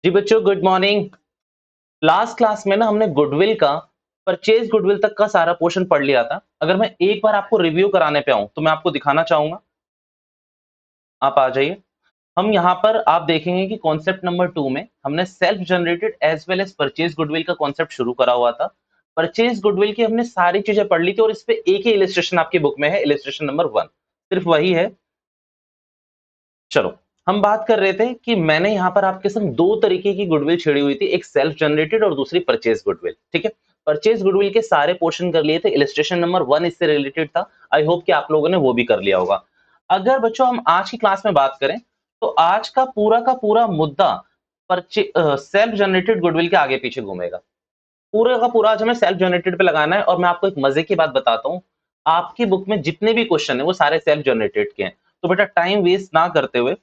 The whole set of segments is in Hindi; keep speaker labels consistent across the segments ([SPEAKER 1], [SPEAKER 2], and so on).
[SPEAKER 1] जी बच्चों, गुड मॉर्निंग। लास्ट क्लास में ना हमने गुडविल का परचेज गुडविल तक का सारा पोर्शन पढ़ लिया था। अगर मैं एक बार आपको रिव्यू कराने पे आऊं तो मैं आपको दिखाना चाहूंगा। आप आ जाइए। हम यहाँ पर आप देखेंगे कि कॉन्सेप्ट नंबर 2 में हमने self generated as well as purchase goodwill का कॉन्सेप्ट शुरू करा हुआ था। परचेज गुडविल की हमने सारी चीजें पढ़ ली थी और इस पे एक ही इलिस्ट्रेशन आपकी बुक में है, इलिस्ट्रेशन नंबर 1, सिर्फ वही है। चलो, हम बात कर रहे थे कि मैंने यहाँ पर आपके संग दो तरीके की गुडविल छेड़ी हुई थी, एक सेल्फ जनरेटेड और दूसरी परचेज गुडविल। ठीक है, परचेज गुडविल के सारे पोर्शन कर लिए थे, इलिस्ट्रेशन नंबर 1 इससे रिलेटेड था। आई होप कि आप लोगों ने वो भी कर लिया होगा। अगर बच्चों हम आज की क्लास में बात करें तो आज का पूरा मुद्दा सेल्फ जनरेटेड गुडविल के आगे पीछे घूमेगा। पूरे का पूरा आज हमें सेल्फ जनरेटेड पे लगाना है। और मैं आपको एक मजे की बात बताता हूँ, आपकी बुक में जितने भी क्वेश्चन है वो सारे सेल्फ जनरेटेड के हैं। तो बेटा टाइम वेस्ट ना करते हुए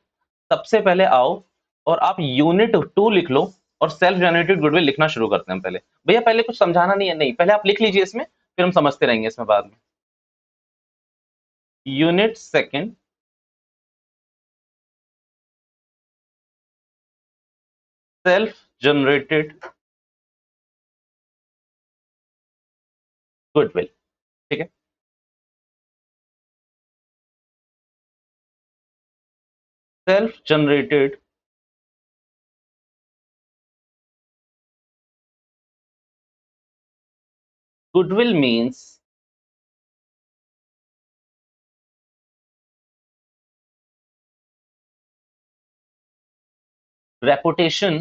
[SPEAKER 1] सबसे पहले आओ और आप यूनिट 2 लिख लो और सेल्फ जनरेटेड गुडविल लिखना शुरू करते हैं। पहले भैया, पहले कुछ समझाना नहीं है, नहीं पहले आप लिख लीजिए इसमें, फिर हम समझते रहेंगे इसमें बाद में। Unit second, self generated goodwill. ठीक है, self generated goodwill means reputation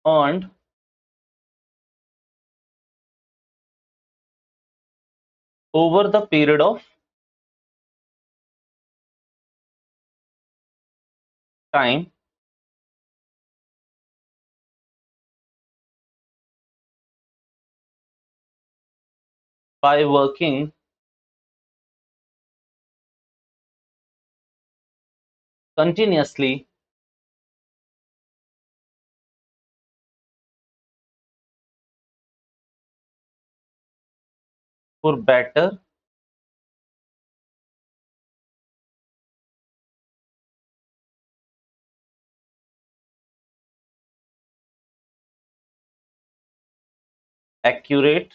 [SPEAKER 1] earned over the period of time by working continuously for better accurate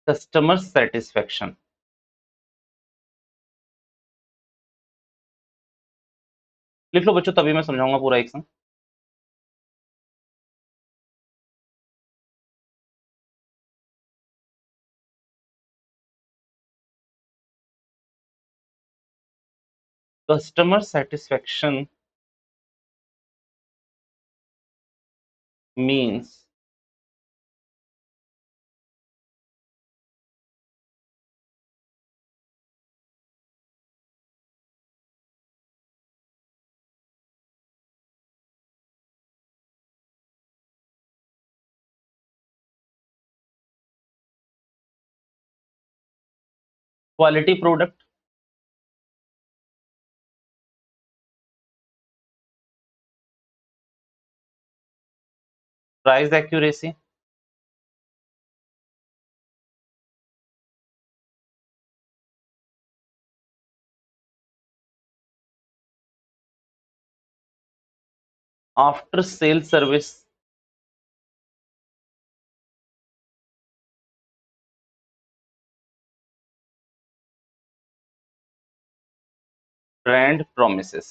[SPEAKER 1] customer satisfaction। लिख लो बच्चों, तभी मैं समझाऊंगा पूरा एक संग। Customer satisfaction means quality product, price accuracy, after sale service, brand promises.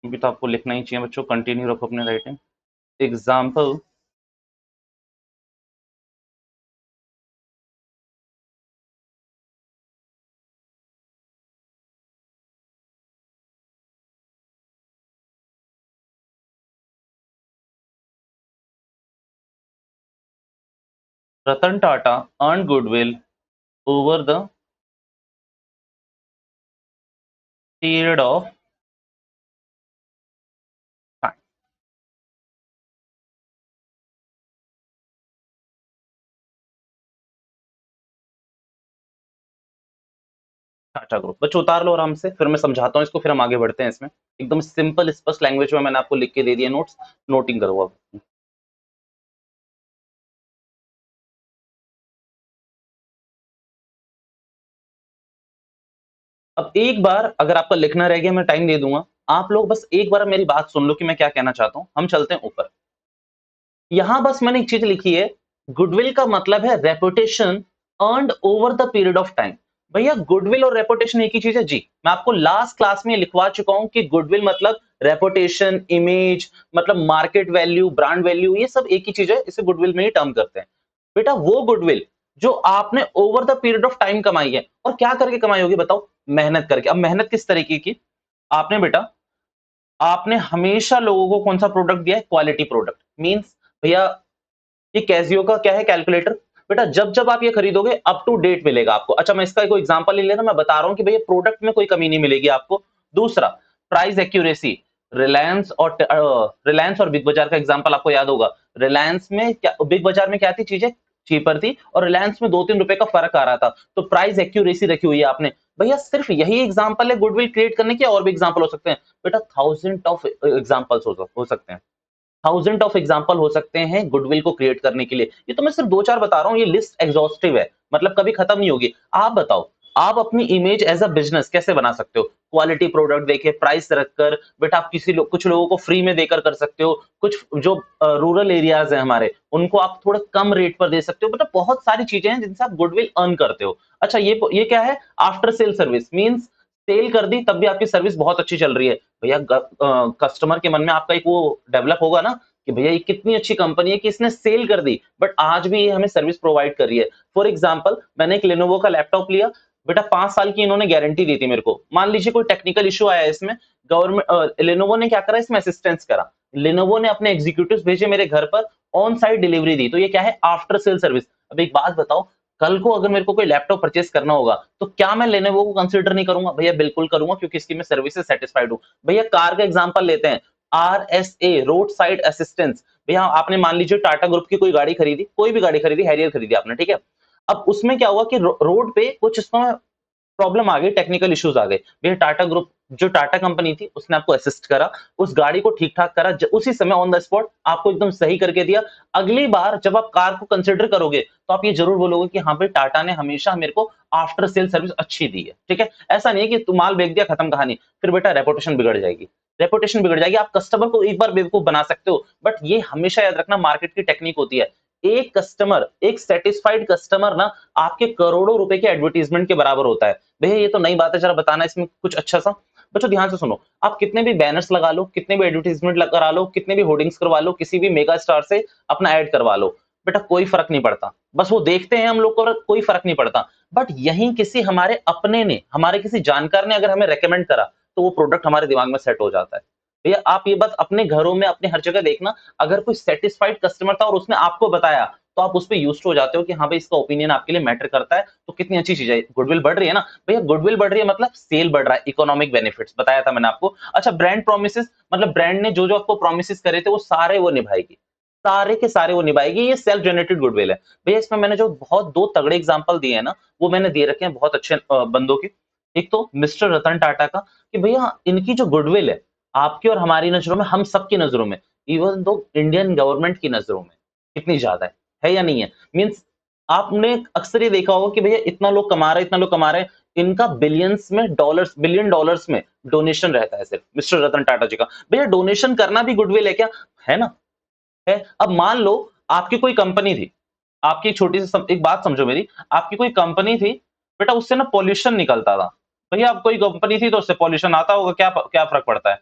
[SPEAKER 1] अभी तो आपको लिखना ही चाहिए बच्चों, कंटिन्यू रखो अपने writing. Example, Ratan Tata earned goodwill over the period of time। Tata group बच्चों उतार लो आराम से, फिर मैं समझाता हूँ इसको, फिर हम आगे बढ़ते हैं इसमें। एकदम सिंपल स्पष्ट लैंग्वेज में मैंने आपको लिख के दे दिया नोट्स, नोटिंग करो अब। अब एक बार अगर आपका लिखना रह गया मैं टाइम दे दूंगा, आप लोग बस एक बार मेरी बात सुन लो कि मैं क्या कहना चाहता हूं। हम चलते हैं ऊपर। यहां बस मैंने एक चीज लिखी है, गुडविल का मतलब है reputation earned over the period of time. भैया गुडविल और रेपुटेशन एक ही चीज है जी। मैं आपको लास्ट क्लास में लिखवा चुका हूं कि गुडविल मतलब रेपुटेशन, इमेज, मतलब मार्केट वैल्यू, ब्रांड वैल्यू, ये सब एक ही चीज है, इसे गुडविल में ही टर्म करते हैं। बेटा वो गुडविल जो आपने over the period of time कमाई है, और क्या करके कमाई होगी बताओ? मेहनत करके। अब मेहनत किस तरीके की? आपने बेटा, आपने हमेशा लोगों को कौन सा प्रोडक्ट दिया है? Quality product. मींस भैया ये कैसियो का क्या है कैलकुलेटर, बेटा जब जब आप ये खरीदोगे अप टू डेट मिलेगा आपको। अच्छा मैं इसका कोई एग्जांपल ले लेना, मैं बता रहा हूं कि भैया प्रोडक्ट में कोई कमी नहीं मिलेगी आपको। दूसरा, प्राइस एक्यूरेसी। रिलायंस और बिग बाजार का एग्जांपल आपको याद होगा। रिलायंस में क्या, बिग बाजार में क्या थी चीजें? चीपर थी, और रिलायंस में 2-3 रुपए का फर्क आ रहा था, तो प्राइस एक्यूरेसी रखी हुई है आपने। भैया सिर्फ यही एग्जांपल है गुडविल क्रिएट करने के, और भी एग्जांपल हो सकते हैं? बेटा थाउजेंड ऑफ एग्जांपल्स हो सकते हैं। थाउजेंड ऑफ एग्जाम्पल हो सकते हैं गुडविल को क्रिएट करने के लिए। ये तो मैं सिर्फ 2-4 बता रहा हूँ, ये लिस्ट एग्जॉस्टिव है, मतलब कभी खत्म नहीं होगी। आप बताओ, आप अपनी इमेज एज अ बिजनेस कैसे बना सकते हो? क्वालिटी प्रोडक्ट देके, प्राइस रखकर, बेटा आप कुछ लोगों को फ्री में देकर कर सकते हो। कुछ जो रूरल एरियाज है हमारे, उनको आप थोड़ा कम रेट पर दे सकते हो। बेटा बहुत सारी चीजें हैं जिनसे आप गुडविल अर्न करते हो। अच्छा ये क्या है? After sale service. Means sale कर दी तब भी आपकी सर्विस बहुत अच्छी चल रही है। भैया कस्टमर के मन में आपका एक वो डेवलप होगा ना कि भैया ये कितनी अच्छी कंपनी है कि इसने सेल कर दी, बट आज भी ये हमें सर्विस प्रोवाइड कर रही है। फॉर एग्जांपल मैंने एक लेनोवो का लैपटॉप लिया, बेटा 5 साल की इन्होंने गारंटी दी थी मेरे को। मान लीजिए कोई टेक्निकल इशू आया इसमें, गवर्नमेंट लेनोवो ने क्या करा इसमें? असिस्टेंस करा। लेनोवो ने अपने एग्जीक्यूटिव्स भेजे मेरे घर पर, ऑन साइट डिलीवरी दी। तो ये क्या है? After sale service. अब एक बात बताओ, कल को अगर मेरे को कोई लैपटॉप परचेस करना होगा तो क्या मैं लेनोवो को कंसीडर नहीं करूंगा? भैया बिल्कुल करूंगा, क्योंकि इसकी मैं सर्विस से सेटिस्फाइड हूं। भैया कार का एग्जांपल लेते हैं, आरएसए, रोड साइड असिस्टेंस। भैया आपने मान लीजिए टाटा ग्रुप की कोई गाड़ी खरीदी, कोई भी गाड़ी खरीदी, हैरियर खरीदी आपने, ठीक है। अब उसमें क्या हुआ कि रोड पे कुछ इसमें प्रॉब्लम आ गई, टेक्निकल इश्यूज आ गए। भैया टाटा ग्रुप, जो टाटा कंपनी थी, उसने आपको असिस्ट करा, उस गाड़ी को ठीक ठाक करा, उसी समय ऑन द स्पॉट आपको एकदम सही करके दिया। अगली बार जब आप कार को कंसिडर करोगे तो आप ये जरूर बोलोगे कि हाँ भाई टाटा ने हमेशा मेरे को आफ्टर सेल सर्विस अच्छी दी है, ठीक है। ऐसा नहीं है कि तुम माल बेच दिया खत्म कहानी, फिर बेटा रेपुटेशन बिगड़ जाएगी। रेपुटेशन बिगड़ जाएगी। आप कस्टमर को एक बार बेवकूफ बना सकते हो, बट ये हमेशा याद रखना मार्केट की टेक्निक होती है। एक कस्टमर, एक सेटिस्फाइड कस्टमर ना आपके करोड़ों रुपए के एडवर्टीजमेंट के बराबर होता है। भैया ये तो नई बात है, जरा बताना इसमें कुछ अच्छा सा। बच्चों ध्यान से सुनो, आप कितने भी बैनर्स लगा लो, कितने भी एडवर्टीजमेंट करा लो, कितने भी होर्डिंग्स करवा लो, किसी भी मेगा स्टार से अपना ऐड करवा लो, बेटा कोई फर्क नहीं पड़ता। बस वो देखते हैं हम लोग को और कोई फर्क नहीं पड़ता। बट यहीं किसी हमारे अपने ने, हमारे किसी जानकार ने अगर हमें रेकमेंड करा, तो वो प्रोडक्ट हमारे दिमाग में सेट हो जाता है। भैया आप ये बात अपने घरों में, अपने हर जगह देखना, अगर कोई सेटिस्फाइड कस्टमर था और उसने आपको बताया, तो आप उस पे यूज्ड हो जाते हो कि हाँ भाई इसका ओपिनियन आपके लिए मैटर करता है, तो कितनी अच्छी चीज है। गुडविल बढ़ रही है ना भैया, गुडविल बढ़ रही है मतलब सेल बढ़ रहा है, इकोनॉमिक बेनिफिट्स बताया था मैंने आपको। अच्छा ब्रांड प्रोमिसेस, मतलब ब्रांड ने जो जो आपको प्रोमिसेस करे थे वो सारे वो निभाएगी, सारे के सारे वो निभाएगी। ये सेल्फ जनरेटेड गुडविल है। भैया इसमें मैंने जो बहुत 2 तगड़े एग्जांपल दिए हैं ना, वो मैंने दे रखे हैं बहुत अच्छे बंदों के। एक तो मिस्टर रतन टाटा का, कि भैया इनकी जो गुडविल है आपकी और हमारी नजरों में, हम सबकी नजरों में, इवन दो इंडियन गवर्नमेंट की नजरों में कितनी ज्यादा है या नहीं है? मींस आपने अक्सर ये देखा होगा कि भैया इतना लोग कमा रहे हैं, इतना लोग कमा रहे हैं, इनका बिलियंस में डॉलर्स, बिलियन डॉलर्स में डोनेशन रहता है सिर्फ मिस्टर रतन टाटा जी का। भैया डोनेशन करना भी गुडविल है क्या? है ना, है। अब मान लो आपकी कोई कंपनी थी, आपकी एक छोटी सी एक बात समझो मेरी, आपकी कोई कंपनी थी, बेटा उससे ना पॉल्यूशन निकलता था। भैया अब कोई कंपनी थी तो उससे पॉल्यूशन आता होगा, क्या क्या फर्क पड़ता है?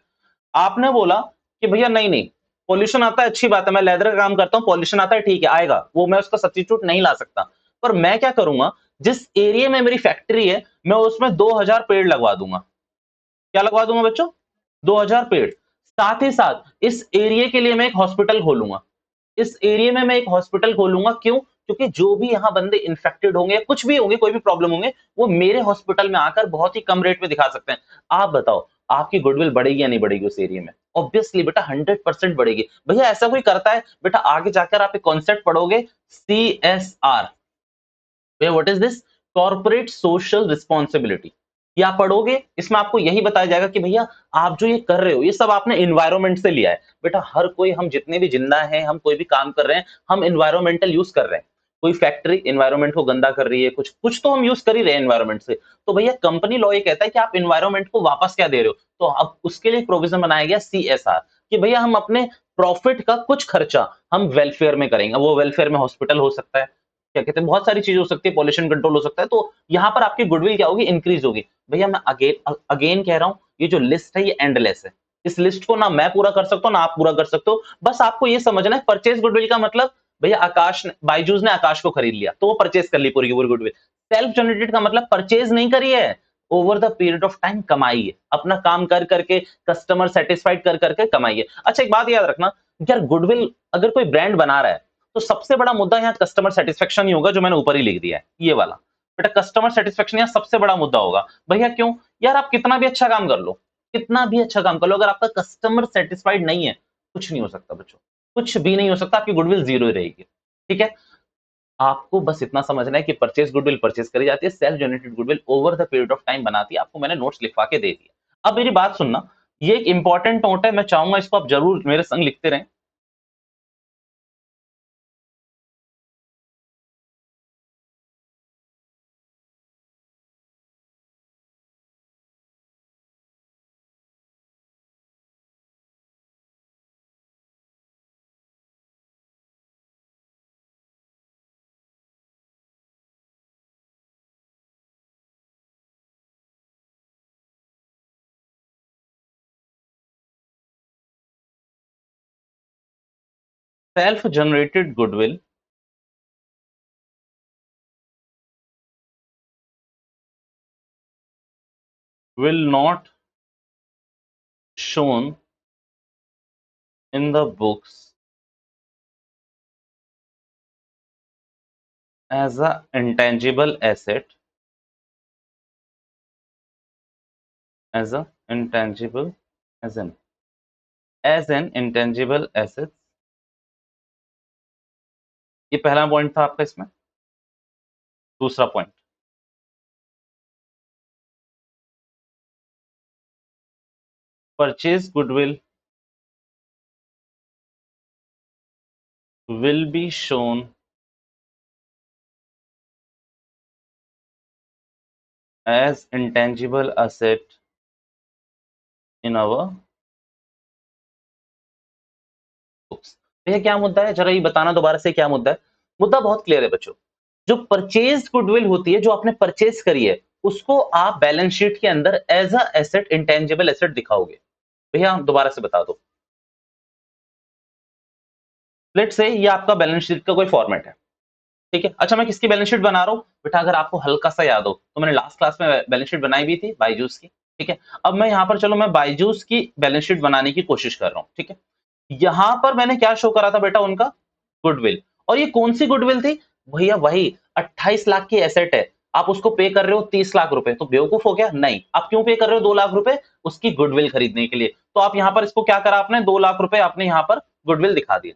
[SPEAKER 1] आपने बोला कि भैया नहीं नहीं, पॉल्यूशन आता है अच्छी बात है, मैं लेदर का काम करता हूं, पॉल्यूशन आता है ठीक है, आएगा वो, मैं उसका सब्स्टिट्यूट नहीं ला सकता। पर मैं क्या करूंगा, जिस एरिया में मेरी फैक्ट्री है मैं उसमें 2000 पेड़ लगवा दूंगा। क्या लगवा दूंगा बच्चों? 2000 पेड़। साथ ही साथ इस एरिया के लिए मैं एक हॉस्पिटल खोलूंगा। इस एरिया में मैं एक हॉस्पिटल खोलूंगा, क्यों? क्योंकि जो भी यहां बंदे इन्फेक्टेड होंगे, कुछ भी होंगे, कोई भी प्रॉब्लम होंगे, वो मेरे हॉस्पिटल में आकर बहुत ही कम रेट में दिखा सकते हैं। आप बताओ आपकी गुडविल बढ़ेगी या नहीं बढ़ेगी उस एरिया में? ऑब्वियसली बेटा 100% बढ़ेगी। भैया ऐसा कोई करता है? बेटा आगे जाकर आप एक कॉन्सेप्ट पढ़ोगे, CSR। भैया what is this? Corporate social responsibility. ये आप पढ़ोगे, इसमें आपको यही बताया जाएगा कि भैया आप जो ये कर रहे हो, ये सब आपने एनवायरमेंट से लिया है। बेटा हर कोई, हम जितने भी जिंदा हैं, हम कोई भी काम कर रहे हैं, हम एनवायरमेंटल यूज कर रहे हैं। कोई फैक्ट्री एनवायरनमेंट को गंदा कर रही है, कुछ कुछ तो हम यूज कर ही रहे हैं एनवायरनमेंट से, तो भैया कंपनी लॉ ये कहता है कि आप एनवायरनमेंट को वापस क्या दे रहे हो, तो अब उसके लिए प्रोविजन बनाया गया CSR, कि भैया हम अपने प्रॉफिट का कुछ खर्चा हम वेलफेयर में करेंगे। वो वेलफेयर में हॉस्पिटल हो सकता है, क्या कहते हैं, बहुत सारी चीजें हो सकती है, पॉल्यूशन कंट्रोल हो सकता है, तो यहाँ पर आपकी गुडविल क्या होगी, इंक्रीज होगी। भैया मैं अगेन अगेन कह रहा हूँ, ये जो लिस्ट है ये एंडलेस है, इस लिस्ट को ना मैं पूरा कर सकता हूँ ना आप पूरा कर सकते हो। बस आपको ये समझना है परचेज गुडविल का मतलब, भैया आकाश ने, बायजूस ने आकाश को खरीद लिया तो वो परचेज कर ली पूरी की पूरी गुडविल। सेल्फ जनरेटेड का मतलब परचेज नहीं करी है, over the period of time कमाई है, अपना काम कर करके, कस्टमर सेटिस्फाइड कर करके कमाई है। अच्छा एक बात याद रखना, यार गुडविल अगर कोई ब्रांड बना रहा है तो सबसे बड़ा मुद्दा यहाँ कस्टमर सेटिस्फेक्शन ही होगा, जो मैंने ऊपर ही लिख दिया है ये वाला। बेटा कस्टमर सेटिस्फेक्शन यहाँ सबसे बड़ा मुद्दा होगा। भैया क्यों, यार आप कितना भी अच्छा काम कर लो, कितना भी अच्छा काम कर लो, अगर आपका कस्टमर सेटिस्फाइड नहीं है, कुछ नहीं हो सकता बच्चों, कुछ भी नहीं हो सकता, आपकी गुडविल जीरो ही रहेगी। ठीक है, आपको बस इतना समझना है कि परचेज गुडविल परचेज करी जाती है, self generated goodwill over the period of time बनाती है। आपको मैंने नोट्स लिखवा के दे दिया। अब मेरी बात सुनना, ये एक इंपॉर्टेंट नोट है, मैं चाहूंगा इसको आप जरूर मेरे संग लिखते रहें। Self generated goodwill will not shown in the books as a intangible asset, as a intangible as an intangible asset। ये पहला पॉइंट था आपका इसमें। दूसरा point, purchase goodwill will be shown as intangible asset in our books। ये क्या मुद्दा है, जरा ये बताना दोबारा से, क्या मुद्दा है। मुद्दा बहुत क्लियर है बच्चों, जो परचेज गुडविल होती है, जो आपने परचेज करी है, उसको आप बैलेंस शीट के अंदर as a asset, intangible asset दिखाओगे। भैया दोबारा से बता दो, लेट्स से ये आपका बैलेंस शीट का कोई फॉर्मेट है, ठीक है। अच्छा मैं किसकी बैलेंस शीट बना रहा हूं बेटा, अगर आपको हल्का सा याद हो तो मैंने लास्ट क्लास में बैलेंस शीट बनाई भी थी बायजूस की, ठीक है। अब मैं यहाँ पर, चलो मैं बायजूस की बैलेंस शीट बनाने की कोशिश कर रहा हूँ, ठीक है। यहाँ पर मैंने क्या शो करा था बेटा, उनका गुडविल। और ये कौन सी गुडविल थी भैया, वही 28 लाख की एसेट है, आप उसको पे कर रहे हो 30 लाख रुपए, तो बेवकूफ हो गया नहीं। आप क्यों पे कर रहे हो 2 लाख रुपए, उसकी गुडविल खरीदने के लिए। तो आप यहाँ पर इसको क्या करा आपने, 2 लाख रुपए आपने यहाँ पर गुडविल दिखा दिया,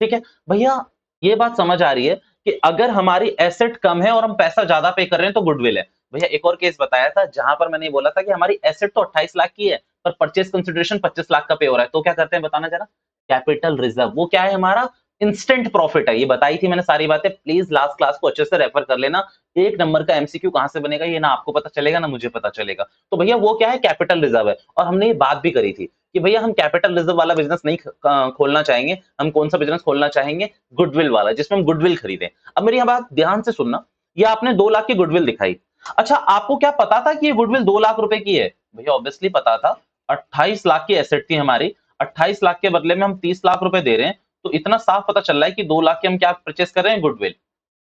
[SPEAKER 1] ठीक है। भैया ये बात समझ आ रही है कि अगर हमारी एसेट कम है और हम पैसा ज्यादा पे कर रहे हैं तो गुडविल है। भैया एक और केस बताया था जहां पर मैंने बोला था कि हमारी एसेट तो 28 लाख की है पर परचेस कंसिडरेशन 25 लाख का पे हो रहा है, तो क्या करते हैं बताना जरा, कैपिटल रिजर्व। वो क्या है, हमारा इंस्टेंट प्रॉफिट है। ये बताई थी मैंने सारी बातें, प्लीज लास्ट क्लास को अच्छे से रेफर कर लेना। एक नंबर का एमसीक्यू कहां से बनेगा ये ना आपको पता चलेगा ना मुझे पता चलेगा। तो भैया वो क्या है, कैपिटल रिजर्व है। और हमने ये बात भी करी थी कि भैया हम कैपिटल रिजर्व वाला बिजनेस नहीं खोलना चाहेंगे, हम कौन सा बिजनेस खोलना चाहेंगे, गुडविल वाला, जिसमें हम गुडविल खरीदें। अब मेरी यह बात ध्यान से सुनना, ये आपने 2 लाख की गुडविल दिखाई। अच्छा आपको क्या पता था कि ये गुडविल 2 लाख रुपए की है? भैया ऑब्वियसली पता था, 28 लाख की एसेट थी हमारी, 28 लाख के बदले में हम 30 लाख रुपए दे रहे हैं, तो इतना साफ पता चल रहा है कि 2 लाख के हम क्या परचेस कर रहे हैं, गुडविल।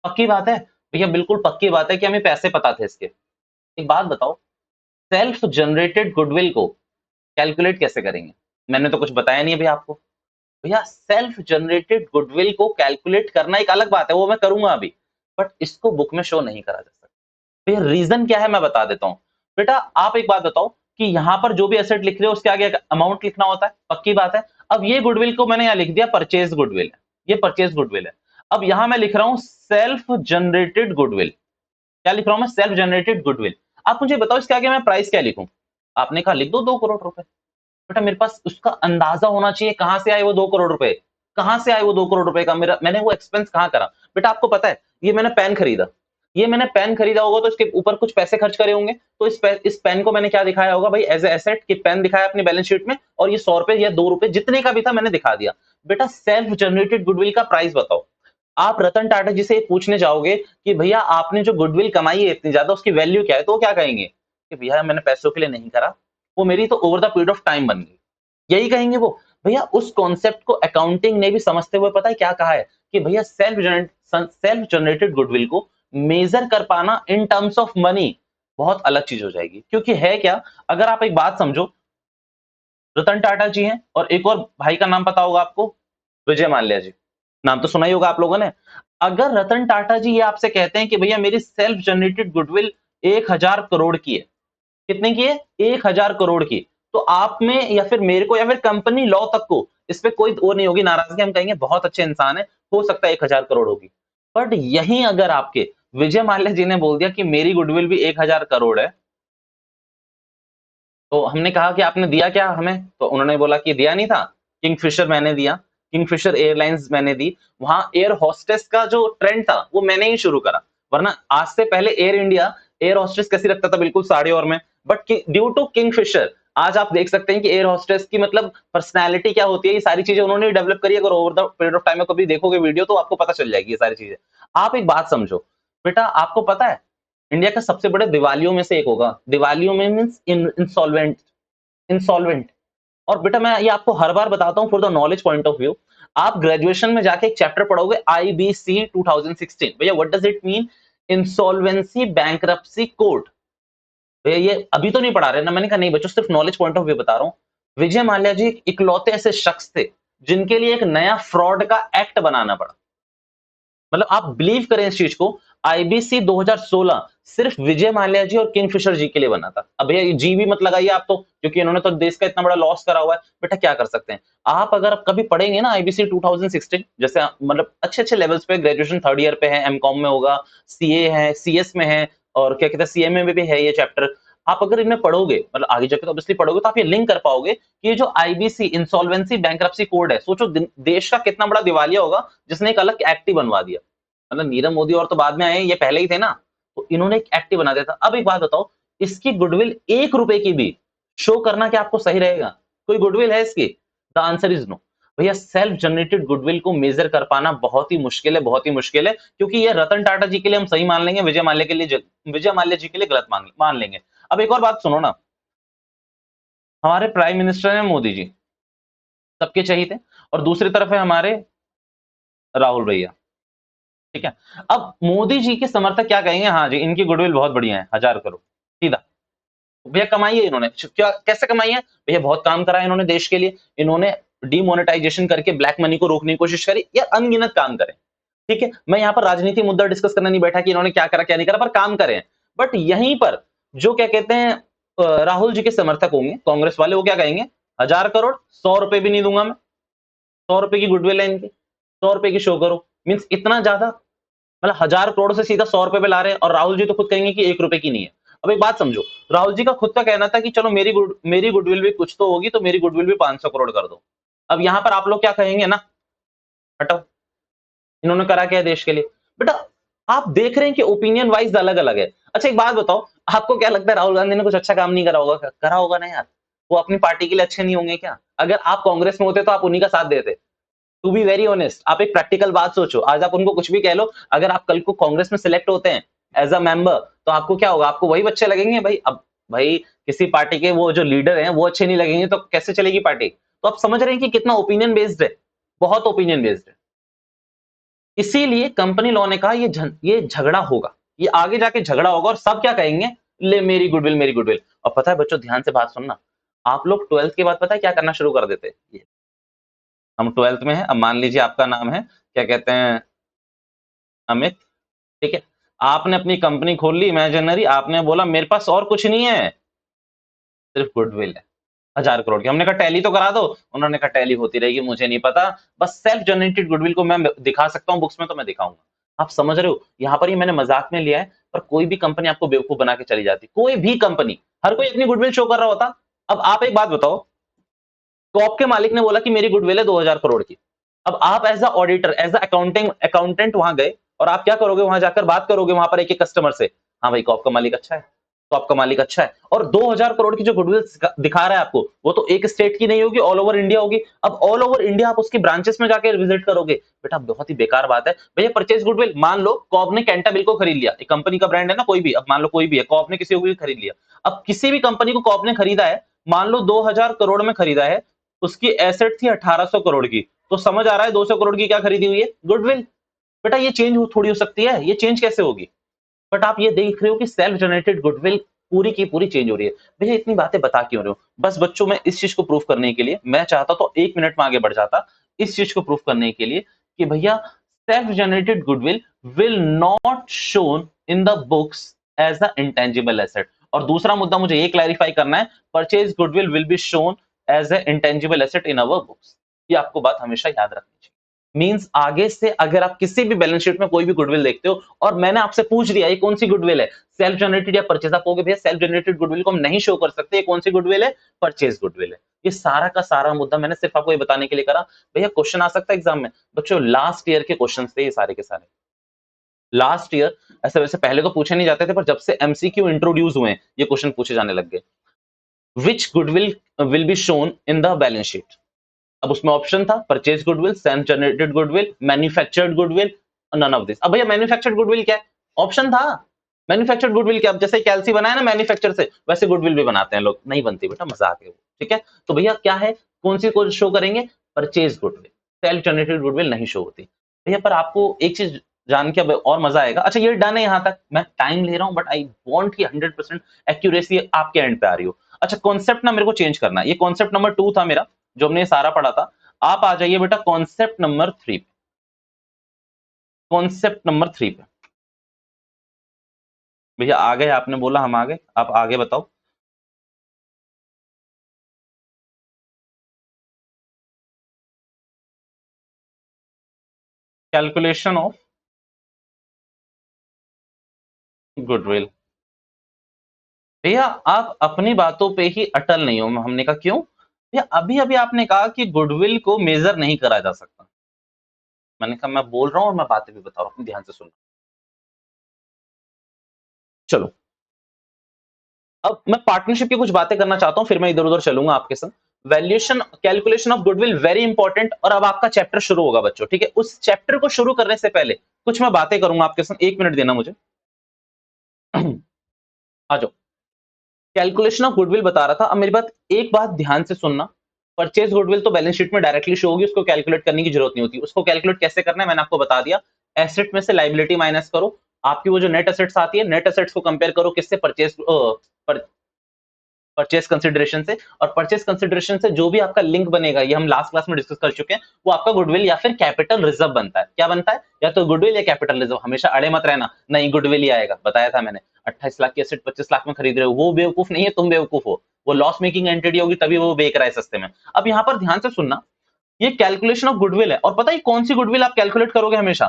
[SPEAKER 1] पक्की बात है भैया, बिल्कुल पक्की बात है कि हमें पैसे पता थे इसके। एक बात बताओ, सेल्फ जनरेटेड गुडविल को कैलकुलेट कैसे करेंगे? मैंने तो कुछ बताया नहीं अभी आपको। भैया सेल्फ जनरेटेड गुडविल को कैलकुलेट करना एक अलग बात है, वो मैं करूंगा अभी, बट इसको बुक में शो नहीं करा जा सकता। भैया रीजन क्या है मैं बता देता हूं। बेटा आप एक बात बताओ कि यहां पर जो भी एसेट लिख रहे हो उसके आगे अमाउंट लिखना होता है, पक्की बात है। अब ये गुडविल को मैंने यहां लिख दिया परचेज गुडविल है, ये परचेज गुडविल है। अब यहां मैं लिख रहा हूं सेल्फ जनरेटेड गुडविल। क्या लिख रहा हूं मैं, सेल्फ जनरेटेड गुडविल। आप मुझे बताओ इसके आगे मैं प्राइस क्या लिखूं? आपने कहा लिख दो 2 करोड़ रुपए। बेटा मेरे पास उसका अंदाजा होना चाहिए, कहां से आए वो 2 करोड़ रुपए, कहां से आए वो 2 करोड़ रुपए का, मेरा मैंने वो एक्सपेंस कहां करा। बेटा आपको पता है ये मैंने पेन खरीदा, ये मैंने पेन खरीदा होगा तो इसके ऊपर कुछ पैसे खर्च करे होंगे, तो इस पेन को मैंने क्या दिखाया होगा भाई, एज ए एसेट कि पेन दिखाया अपनी बैलेंस शीट में, और ये 100 रुपए या 2 रुपए जितने का भी था मैंने दिखा दिया। बेटा सेल्फ जनरेटेड गुडविल का प्राइस बताओ। आप रतन टाटा जी से पूछने जाओगे कि भैया आपने जो गुडविल कमाई है इतनी ज्यादा, उसकी वैल्यू क्या है, तो वो क्या कहेंगे कि भैया मैंने पैसों के लिए नहीं करा, वो मेरी तो over the period of time बन गई। यही कहेंगे वो। भैया उस कॉन्सेप्ट को अकाउंटिंग ने भी समझते हुए पता है क्या कहा है कि भैया सेल्फ जनरेटेड गुडविल को मेजर कर पाना इन टर्म्स ऑफ मनी बहुत अलग चीज हो जाएगी। क्योंकि है क्या, अगर आप एक बात समझो, रतन टाटा जी हैं और एक और भाई का नाम पता होगा आपको, विजय माल्या जी, नाम तो सुना ही होगा आप लोगों ने। अगर रतन टाटा जी ये आपसे कहते हैं कि भैया मेरी सेल्फ जनरेटेड गुडविल 1000 करोड़ की है, कितने की है, 1000 करोड़ की, तो आप में या फिर मेरे को या फिर कंपनी लॉ तक को इस पे कोई वो नहीं होगी नाराजगी, हम कहेंगे बहुत अच्छे इंसान है, हो सकता है 1000 करोड़ होगी। बट यहीं अगर आपके विजय माल्या जी ने बोल दिया कि मेरी गुडविल भी 1000 करोड़ है, तो हमने कहा कि आपने दिया क्या हमें, तो उन्होंने बोला कि दिया नहीं था, किंगफिशर मैंने दिया, किंगफिशर एयरलाइंस मैंने दी, वहां एयर होस्टेस का जो ट्रेंड था वो मैंने ही शुरू करा, वरना आज से पहले एयर इंडिया एयर होस्टेस कैसी रखता था, बिल्कुल साड़ी और में, बट ड्यू टू किंगफिशर आज आप देख सकते हैं कि एयर होस्टेस की मतलब पर्सनैलिटी क्या होती है, ये सारी चीजें उन्होंने डेवलप करी। अगर over the period of time में कभी देखोगे वीडियो तो आपको पता चल जाएगी ये सारी चीजें। आप एक बात समझो बेटा, आपको पता है इंडिया का सबसे बड़े दिवालियों में से एक होगा, दिवालियों में मीन्स इंसॉल्वेंट, इंसॉल्वेंट। और बेटा मैं ये आपको हर बार बताता हूं for the knowledge point of view, आप ग्रेजुएशन में जाके एक चैप्टर पढ़ोगे आईबीसी 2016, भैया what does it mean, insolvency bankruptcy code. भैया ये अभी तो नहीं पढ़ा रहे ना, मैंने कहा नहीं बच्चों सिर्फ नॉलेज पॉइंट ऑफ व्यू बता रहा हूं। विजय माल्या जी इकलौते ऐसे शख्स थे जिनके लिए एक नया फ्रॉड का एक्ट बनाना पड़ा। मतलब आप बिलीव करें इस चीज को, आईबीसी 2016 सिर्फ विजय माल्या जी और किंगफिशर जी के लिए बना था। अब भैया जी भी मत लगाइए आप तो, क्योंकि इन्होंने तो देश का इतना बड़ा लॉस करा हुआ है, बेटा क्या कर सकते हैं। आप अगर कभी पढ़ेंगे ना आईबीसी 2016, जैसे मतलब अच्छे अच्छे लेवल्स पे ग्रेजुएशन थर्ड ईयर पे है, एमकॉम में होगा, सीए है, सीएस में है, और क्या कहते हैं सीएमए में भी है ये चैप्टर। आप अगर इन्हें पढ़ोगे, मतलब आगे जाके तो ऑब्वियसली पढ़ोगे, तो आप ये लिंक कर पाओगे कि ये जो आईबीसी इंसॉल्वेंसी बैंकरप्सी कोड है, सोचो देश का कितना बड़ा दिवालिया होगा जिसने एक अलग एक्ट ही बनवा दिया। मतलब नीरव मोदी और तो बाद में आए, ये पहले ही थे ना, तो इन्होंने एक एक्टिव बना दिया था। अब एक बात बताओ, इसकी गुडविल 1 रुपए की भी शो करना क्या आपको सही रहेगा, कोई गुडविल है इसकी, द आंसर इज नो। भैया सेल्फ जनरेटेड गुडविल को मेजर कर पाना बहुत ही मुश्किल है, बहुत ही मुश्किल है, क्योंकि ये रतन टाटा जी के लिए हम सही मान लेंगे, विजय माल्या के लिए विजय माल्या जी के लिए गलत मान लेंगे। अब एक और बात सुनो ना, हमारे प्राइम मिनिस्टर हैं मोदी जी, सबके चाहिए, और दूसरी तरफ है हमारे राहुल भैया, ठीक है। अब मोदी जी के समर्थक क्या कहेंगे, हाँ जी इनकी गुडविल बहुत बढ़िया है, 1000 करोड़ सीधा। भैया कमाई है इन्होंने, क्या कैसे कमाई है भैया, बहुत काम करा है इन्होंने देश के लिए, इन्होंने डिमोनेटाइजेशन करके ब्लैक मनी को रोकने की कोशिश करी, या अनगिनत काम करे। ठीक है, मैं यहाँ पर राजनीति मुद्दा डिस्कस करने नहीं बैठा कि इन्होंने क्या करा क्या नहीं करा, पर काम करे हैं। बट यहीं पर जो क्या कहते हैं राहुल जी के समर्थक होंगे कांग्रेस वाले, वो क्या कहेंगे, 1000 करोड़, 100 रुपए भी नहीं दूंगा मैं, 100 रुपए की गुडविल है इनकी, 100 रुपए की शो करो, मीन्स इतना ज्यादा, मतलब 1000 करोड़ से सीधा 100 रुपए पे ला रहे हैं, और राहुल जी तो खुद कहेंगे कि 1 रुपए की नहीं है। अब एक बात समझो, राहुल जी का खुद का कहना था कि चलो मेरी गुडविल भी कुछ तो होगी, तो मेरी गुडविल भी 500 करोड़ कर दो। अब यहां पर आप लोग क्या कहेंगे ना, हटो, इन्होंने करा क्या है देश के लिए। बेटा आप देख रहे हैं कि ओपिनियन वाइज अलग अलग है। अच्छा एक बात बताओ, आपको क्या लगता है राहुल गांधी ने कुछ अच्छा काम नहीं करा होगा, करा होगा ना यार, वो अपनी पार्टी के लिए अच्छे नहीं होंगे क्या, अगर आप कांग्रेस में होते तो आप उन्हीं का साथ देते। टू बी वेरी ऑनेस्ट, आप एक प्रैक्टिकल बात सोचो, आज आप उनको कुछ भी कह लो, अगर आप कल को कांग्रेस में सिलेक्ट होते हैं एज अ मेंबर, तो आपको क्या होगा, आपको वही बच्चे लगेंगे भाई। अब भाई किसी पार्टी के वो जो लीडर हैं वो अच्छे नहीं लगेंगे तो कैसे चलेगी पार्टी। तो आप समझ रहे हैं कि कितना ओपिनियन बेस्ड है, बहुत ओपिनियन बेस्ड है। इसीलिए कंपनी लॉ ने कहा ये झगड़ा होगा, ये आगे जाके झगड़ा होगा, और सब क्या कहेंगे, ले मेरी गुडविल मेरी गुडविल। और पता है बच्चों ध्यान से बात सुनना, आप लोग 12th के बाद पता है क्या करना शुरू कर देते, हम 12th में हैं, अब मान लीजिए आपका नाम है क्या कहते हैं अमित, ठीक है, आपने अपनी कंपनी खोल ली इमेजिनरी, आपने बोला मेरे पास और कुछ नहीं है, सिर्फ गुडविल है 1000 करोड़ की। हमने कहा टैली तो करा दो, उन्होंने कहा टैली होती रहेगी मुझे नहीं पता, बस सेल्फ जनरेटेड गुडविल को मैं दिखा सकता हूं बुक्स में तो मैं दिखाऊंगा। आप समझ रहे हो, यहां पर ही मैंने मजाक में लिया है, पर कोई भी कंपनी आपको बेवकूफ बना के चली जाती, कोई भी कंपनी, हर कोई अपनी गुडविल शो कर रहा होता। अब आप एक बात बताओ, कॉप के मालिक ने बोला कि मेरी गुडविल है 2000 करोड़ की, अब आप as a auditor as a accountant वहां गए, और आप क्या करोगे, वहां जाकर बात करोगे वहां पर एक एक कस्टमर से, हाँ भाई कॉप का मालिक अच्छा है, कॉप का मालिक अच्छा है, और 2000 करोड़ की जो गुडविल दिखा रहा है आपको, वो तो एक स्टेट की नहीं होगी, ऑल ओवर इंडिया होगी। अब ऑल ओवर इंडिया आप उसकी ब्रांचेस में जाकर विजिट करोगे, बेटा बहुत ही बेकार बात है भैया। परचेज गुडविल, मान लो कॉप ने कैंटाबिल को खरीद लिया, एक कंपनी का ब्रांड है ना कोई भी, अब मान लो कोई भी है, कॉप ने किसी को भी खरीद लिया। अब किसी भी कंपनी को कॉप ने खरीदा है, मान लो 2000 करोड़ में खरीदा है, उसकी एसेट थी 1800 करोड़ की, तो समझ आ रहा है 200 करोड़ की क्या खरीदी हुई है, गुडविल। बेटा ये चेंज थोड़ी हो सकती है, ये चेंज कैसे होगी? बट आप ये देख रहे हो कि सेल्फ जनरेटेड गुडविल पूरी की पूरी चेंज हो रही है। भैया इतनी बातें बता क्यों रहे हो? बस बच्चों में इस चीज को प्रूफ करने के लिए, मैं चाहता तो 1 मिनट में आगे बढ़ जाता, इस चीज को प्रूफ करने के लिए कि भैया self generated goodwill will not shown in the books as a intangible asset. और दूसरा मुद्दा मुझे ये क्लैरिफाई करना है, purchase goodwill will be shown as a intangible asset in our books. ये आपको बात हमेशा याद रखनी चाहिए। मींस आगे से अगर आप किसी भी बैलेंस शीट में कोई भी गुडविल देखते हो और मैंने आपसे पूछ लिया ये कौन सी गुडविल है, सेल्फ जनरेटेड या परचेज, आप कहोगे भैया सेल्फ जनरेटेड गुडविल को हम नहीं शो कर सकते, ये कौन सी गुडविल है, परचेज गुडविल है। ये सारा का सारा मुद्दा मैंने सिर्फ आपको ये बताने के लिए करा। भैया क्वेश्चन आ सकता है एग्जाम में, बच्चों लास्ट ईयर के क्वेश्चन थे ये सारे के सारे, लास्ट ईयर। ऐसे वैसे पहले तो पूछे नहीं जाते थे, पर जब से एमसीक्यू इंट्रोड्यूस हुए हैं ये क्वेश्चन पूछे जाने लग गए। Which goodwill will be shown in the balance sheet? अब उसमें ऑप्शन था purchase goodwill, self generated goodwill, manufactured goodwill, none of this. अब भैया मैन्युफैक्चर्ड गुडविल क्या है? ऑप्शन था मैन्युफैक्चर्ड गुडविल क्या, अब जैसे कैलसी बनाया ना मैन्युफैक्चर से, वैसे गुडविल भी बनाते हैं लोग, नहीं बनती बेटा, मजाक है वो, ठीक है। तो भैया क्या है, कौन सी को शो करेंगे, purchase goodwill, self generated goodwill नहीं शो होती भैया। पर आपको एक चीज जान के अब और मजा आएगा। अच्छा ये डन है, यहां तक मैं टाइम ले रहा हूं, बट आई वांट कि 100% एक्यूरेसी आपके एंड पे आ रही हो। अच्छा कॉन्सेप्ट ना मेरे को चेंज करना है, ये कॉन्सेप्ट नंबर 2 था मेरा जो हमने सारा पढ़ा था। आप आ जाइए बेटा कॉन्सेप्ट नंबर 3 पे, कॉन्सेप्ट नंबर 3 पे। भैया आ गए, आपने बोला हम आ गए, आप आगे बताओ। Calculation of goodwill. भैया आप अपनी बातों पे ही अटल नहीं हो, हमने कहा क्यों भैया, अभी अभी आपने कहा कि गुडविल को मेजर नहीं करा जा सकता। मैंने कहा मैं बोल रहा हूं और मैं बातें भी बता रहा हूं, ध्यान से सुनो। चलो अब मैं पार्टनरशिप की कुछ बातें करना चाहता हूं, फिर मैं इधर उधर चलूंगा आपके संग। Valuation calculation of goodwill very important, और अब आपका चैप्टर शुरू होगा बच्चों, ठीक है। उस चैप्टर को शुरू करने से पहले कुछ मैं बातें करूंगा आपके संग, 1 मिनट देना मुझे। आ जाओ। कैलकुलेशन ऑफ गुडविल बता रहा था, अब मेरी बात एक बात ध्यान से सुनना। परचेज गुडविल तो बैलेंस शीट में डायरेक्टली शो होगी, उसको कैलकुलेट करने की जरूरत नहीं होती। उसको कैलकुलेट कैसे करना है मैंने आपको बता दिया। एसेट में से लाइबिलिटी माइनस करो, आपकी वो जो नेट एसेट्स आती है, नेट एसेट्स को कंपेयर करो किससे, परचेज कंसिडरेशन से। और परचेज कंसिडरेशन से जो भी आपका लिंक बनेगा, ये हम लास्ट क्लास में डिस्कस कर चुके हैं, वो आपका गुडविल या फिर कैपिटल रिजर्व बनता है। क्या बनता है, या तो गुडविल या कैपिटल रिजर्व। हमेशा अड़े मत रहना, नहीं गुडविल ही आएगा, बताया था मैंने। 28 लाख की एसेट 25 लाख में खरीद रहे हो, वो बेवकूफ नहीं है, तुम बेवकूफ हो। वो लॉस मेकिंग एंटिटी होगी तभी वो बेच रहा है सस्ते में। अब यहाँ पर ध्यान से सुनना, ये कैलकुलेशन ऑफ गुडविल है, और पता है कौन सी गुडविल आप कैलकुलेट करोगे हमेशा,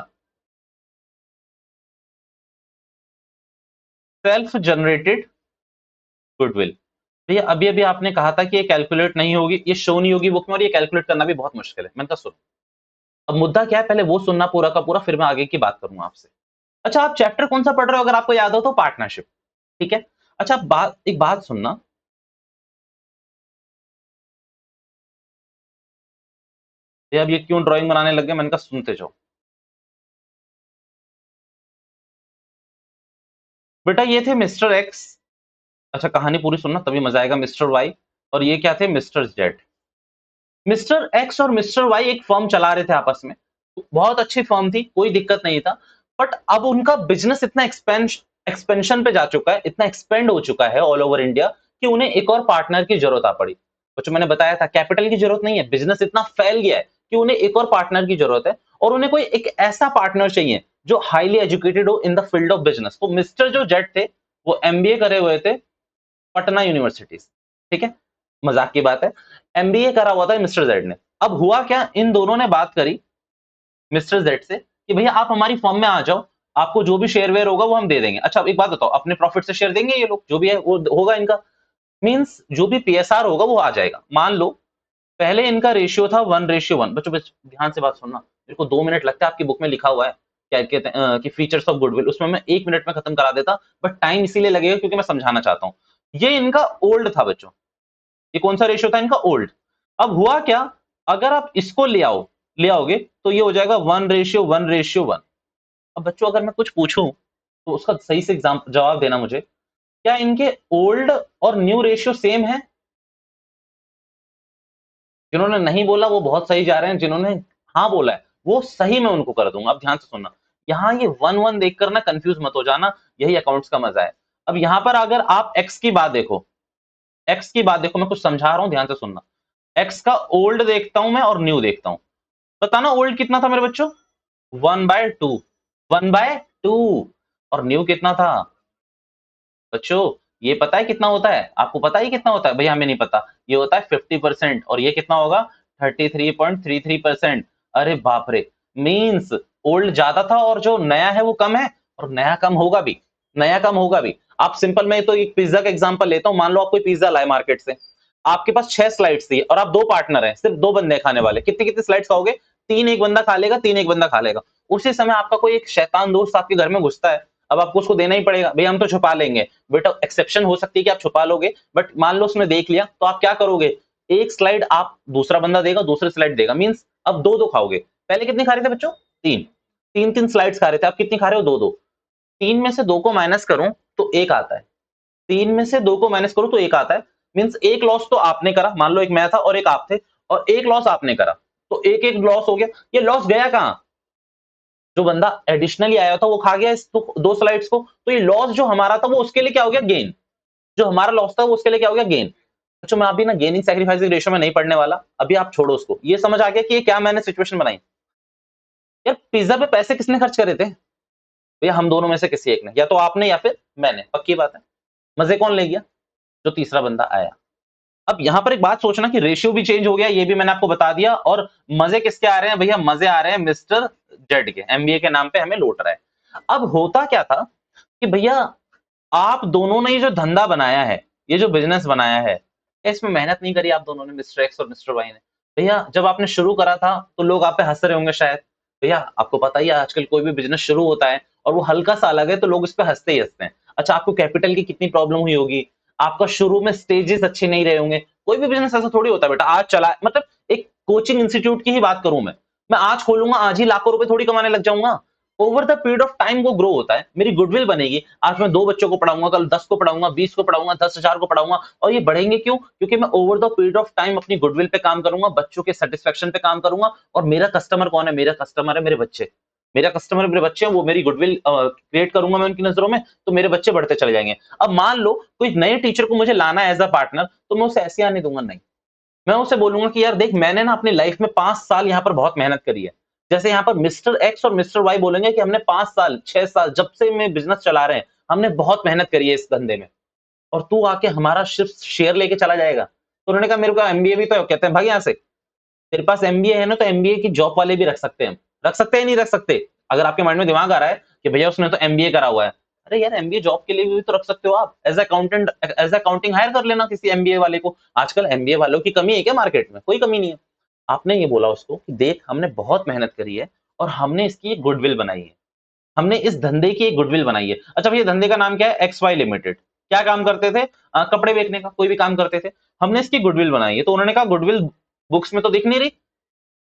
[SPEAKER 1] सेल्फ जनरेटेड गुडविल। भैया अभी अभी आपने कहा था कि ये कैलकुलेट नहीं होगी, ये शो नहीं होगी बुक में, और ये कैलकुलेट करना भी बहुत मुश्किल है। मैंने कहा सुनो, अब मुद्दा क्या है पहले वो सुनना पूरा का पूरा, फिर मैं आगे की बात करूंगा आपसे। अच्छा आप चैप्टर कौन सा पढ़ रहे हो, अगर आपको याद हो तो पार्टनरशिप, ठीक है। अच्छा बात, एक बात सुनना, ये अब ये क्यों ड्राइंग बनाने लग गए, मैंने कहा सुनते जाओ। बेटा ये थे मिस्टर एक्स, अच्छा कहानी पूरी सुनना तभी मजा आएगा, मिस्टर वाई, और ये क्या थे, मिस्टर जेड। मिस्टर एक्स और मिस्टर वाई एक फर्म चला रहे थे आपस में, बहुत अच्छी फर्म थी, कोई दिक्कत नहीं था। बट अब उनका बिजनेस इतना एक्सपेंशन पे जा चुका है, इतना एक्सपेंड हो चुका है ऑल ओवर इंडिया, कि उन्हें एक और पार्टनर की जरूरत आ पड़ी। कुछ मैंने बताया था कैपिटल की जरूरत नहीं है, बिजनेस इतना फैल गया है कि उन्हें एक और पार्टनर की जरूरत है, और उन्हें कोई एक ऐसा पार्टनर चाहिए जो हाईली एजुकेटेड हो in the field of business. तो मिस्टर जो जेट थे वो एमबीए करे हुए थे पटना यूनिवर्सिटी से, ठीक है, मजाक की बात है, एमबीए करा हुआ था मिस्टर जेड ने। अब हुआ क्या, इन दोनों ने बात करी मिस्टर जेड से कि भैया आप हमारी फर्म में आ जाओ, आपको जो भी शेयर वेयर होगा वो हम दे देंगे। अच्छा एक बात बताओ, अपने प्रॉफिट से शेयर देंगे ये लोग, जो भी है वो होगा इनका, मींस जो भी पीएसआर होगा वो आ जाएगा। मान लो पहले इनका रेशियो था 1:1। बच्चों ध्यान से बात सुनना, मेरे को 2 मिनट लगता है, आपकी बुक में लिखा हुआ है। क्या कहते हैं कि फीचर्स ऑफ गुडविल, उसमें मैं 1 मिनट में खत्म करा देता, बट टाइम इसीलिए लगेगा क्योंकि मैं समझाना चाहता हूं। ये इनका ओल्ड था बच्चों, ये कौन सा रेशियो था इनका? ओल्ड। अब हुआ क्या, अगर आप इसको ले आओगे तो ये हो जाएगा 1:1:1। अब बच्चों अगर मैं कुछ पूछूं तो उसका सही से जवाब देना मुझे, क्या इनके ओल्ड और न्यू रेशियो सेम है? जिन्होंने नहीं बोला वो बहुत सही जा रहे हैं, जिन्होंने हाँ बोला है वो सही मैं उनको कर दूंगा। अब ध्यान से सुनना, यहाँ ये 1 1 देखकर ना कंफ्यूज मत हो जाना, यही अकाउंट्स का मजा है। अब यहाँ पर अगर आप एक्स की बात देखो, एक्स की बात देखो, मैं कुछ समझा रहा हूं, ध्यान से सुनना। एक्स का ओल्ड देखता हूं मैं और न्यू देखता हूं, बताना ओल्ड कितना था मेरे बच्चों? 1/2, 1/2। और न्यू कितना था बच्चों? ये पता है कितना होता है? आपको पता है कितना होता है? भैया हमें नहीं पता। ये होता है 50%, और ये कितना होगा? 33.33%। अरे बाप रे, मीन्स ओल्ड ज्यादा था और जो नया है वो कम है, और नया कम होगा भी, नया कम होगा भी। आप सिंपल, मैं तो एक पिज्जा का एग्जांपल लेता हूं। मान लो आप कोई पिज्जा लाए मार्केट से, आपके पास 6 स्लाइड्स थी और आप 2 पार्टनर हैं, सिर्फ 2 बंदे हैं खाने वाले। कितनी कितनी स्लाइड्स खाओगे? 3 एक बंदा खा लेगा, 3 एक बंदा खा लेगा। उसी समय आपका कोई एक शैतान दोस्त आपके घर में घुसता है, अब आपको उसको देना ही पड़ेगा। भैया हम तो छुपा लेंगे, बेटा एक्सेप्शन हो सकती है कि आप छुपा लोगे, बट मान लो उसने देख लिया तो आप क्या करोगे? एक स्लाइड आप दूसरा बंदा देगा, दूसरी स्लाइड देगा, मींस अब 2-2 खाओगे। पहले कितनी खा रहे थे बच्चों? 3, 3-3 स्लाइड्स खा रहे थे, आप कितनी खा रहे हो? 2-2। 3 में से 2 को माइनस करूं तो 1 आता है, 3 में से 2 को माइनस करूं तो 1 आता है, मींस एक लॉस तो आपने करा, मान लो एक मैं था और एक आप थे, और एक लॉस आपने करा, तो एक एक लॉस हो गया। ये लॉस गया कहां? जो बंदा एडिशनली आया था वो खा गया इस 2 स्लाइड्स को, तो ये लॉस जो हमारा था वो उसके लिए क्या हो गया? गेन। जो हमारा लॉस था वो उसके लिए क्या हो गया? गेन। अच्छा मैं अभी ना गेनिंग सैक्रिफाइसिंग रेशियो में नहीं पढ़ने वाला, अभी आप छोड़ो उसको। ये समझ आ गया कि ये क्या मैंने सिचुएशन बनाई? यार पिज्जा पे पैसे किसने खर्च करे थे? भैया हम दोनों में से किसी एक ने, या तो आपने या फिर मैंने, पक्की बात है। मजे कौन ले गया? जो तीसरा बंदा आया। अब यहां पर एक बात सोचना कि रेशियो भी चेंज हो गया, ये भी मैंने आपको बता दिया, और मजे किसके आ रहे हैं भैया? मजे आ रहे हैं मिस्टर जेड के, एमबीए के नाम पे हमें लौट रहा है। अब होता क्या था कि भैया आप दोनों ने ये जो धंधा बनाया है, ये जो बिजनेस बनाया है, इसमें मेहनत नहीं करी आप दोनों ने, मिस्टर एक्स और मिस्टर वाई ने। भैया जब आपने शुरू करा था तो लोग आप पे हंस रहे होंगे शायद। भैया आपको पता ही है आजकल कोई भी बिजनेस शुरू होता है और वो हल्का सा अलग है तो लोग इस पे हंसते ही हंसते हैं। अच्छा आपको कैपिटल की कितनी प्रॉब्लम हुई होगी, आपका शुरू में स्टेजेस अच्छे नहीं रहे होंगे। कोई भी बिजनेस ऐसा थोड़ी होता है बेटा, आज चला मतलब एक कोचिंग इंस्टीट्यूट की ही बात करूं मैं आज खोलूंगा, आज ही लाखों रुपए थोड़ी कमाने लग जाऊंगा। Over the period of time वो ग्रो होता है, मेरी गुडविल बनेगी। आज मैं 2 बच्चों को पढ़ाऊंगा, कल 10 को पढ़ाऊंगा, 20 को पढ़ाऊंगा, 10,000 को पढ़ाऊंगा, और ये बढ़ेंगे क्यों? क्योंकि मैं over the period of time अपनी गुडविल पे काम करूंगा, बच्चों के सेटिस्फेक्शन पे काम करूंगा। और मेरा कस्टमर कौन है? मेरा कस्टमर है मेरे बच्चे। मेरा कस्टमर मेरे बच्चे हैं, वो मेरी गुडविल क्रिएट करूंगा मैं उनकी नजरों में, तो मेरे बच्चे बढ़ते चले जाएंगे। अब मान लो कोई नए टीचर को मुझे लाना है एज अ पार्टनर, तो मैं उसे ऐसे आने दूंगा नहीं। मैं उसे बोलूंगा कि यार देख मैंने ना अपनी लाइफ में 5 साल यहाँ पर बहुत मेहनत करी है। जैसे यहाँ पर मिस्टर एक्स और मिस्टर वाई बोलेंगे कि हमने 5 साल 6 साल जब से मैं बिजनेस चला रहे हैं, हमने बहुत मेहनत करी है इस धंधे में, और तू आके हमारा सिर्फ शेयर लेके चला जाएगा। तो उन्होंने कहा मेरे को एमबीए भी तो है। कहते हैं भाग यहाँ से, तेरे पास एमबीए है ना, तो एमबीए की जॉब वाले भी रख सकते हैं। रख सकते हैं नहीं रख सकते? अगर आपके माइंड में दिमाग आ रहा है कि भैया उसने तो एमबीए करा हुआ है, अरे यार एमबीए जॉब के लिए भी तो रख सकते हो आप, as accountant, as accounting hire कर लेना किसी एमबीए वाले को। आजकल एमबीए वालों की कमी है क्या मार्केट में? कोई कमी नहीं है। आपने ये बोला उसको कि देख हमने बहुत मेहनत करी है और हमने इसकी एक गुडविल बनाई है, हमने इस धंधे की एक गुडविल बनाई है। अच्छा भैया धंधे का नाम क्या है? X Y limited. क्या काम करते थे? कपड़े बेचने का, कोई भी काम करते थे। हमने इसकी गुडविल बनाई है, तो उन्होंने कहा गुडविल बुक्स में तो दिख नहीं रही।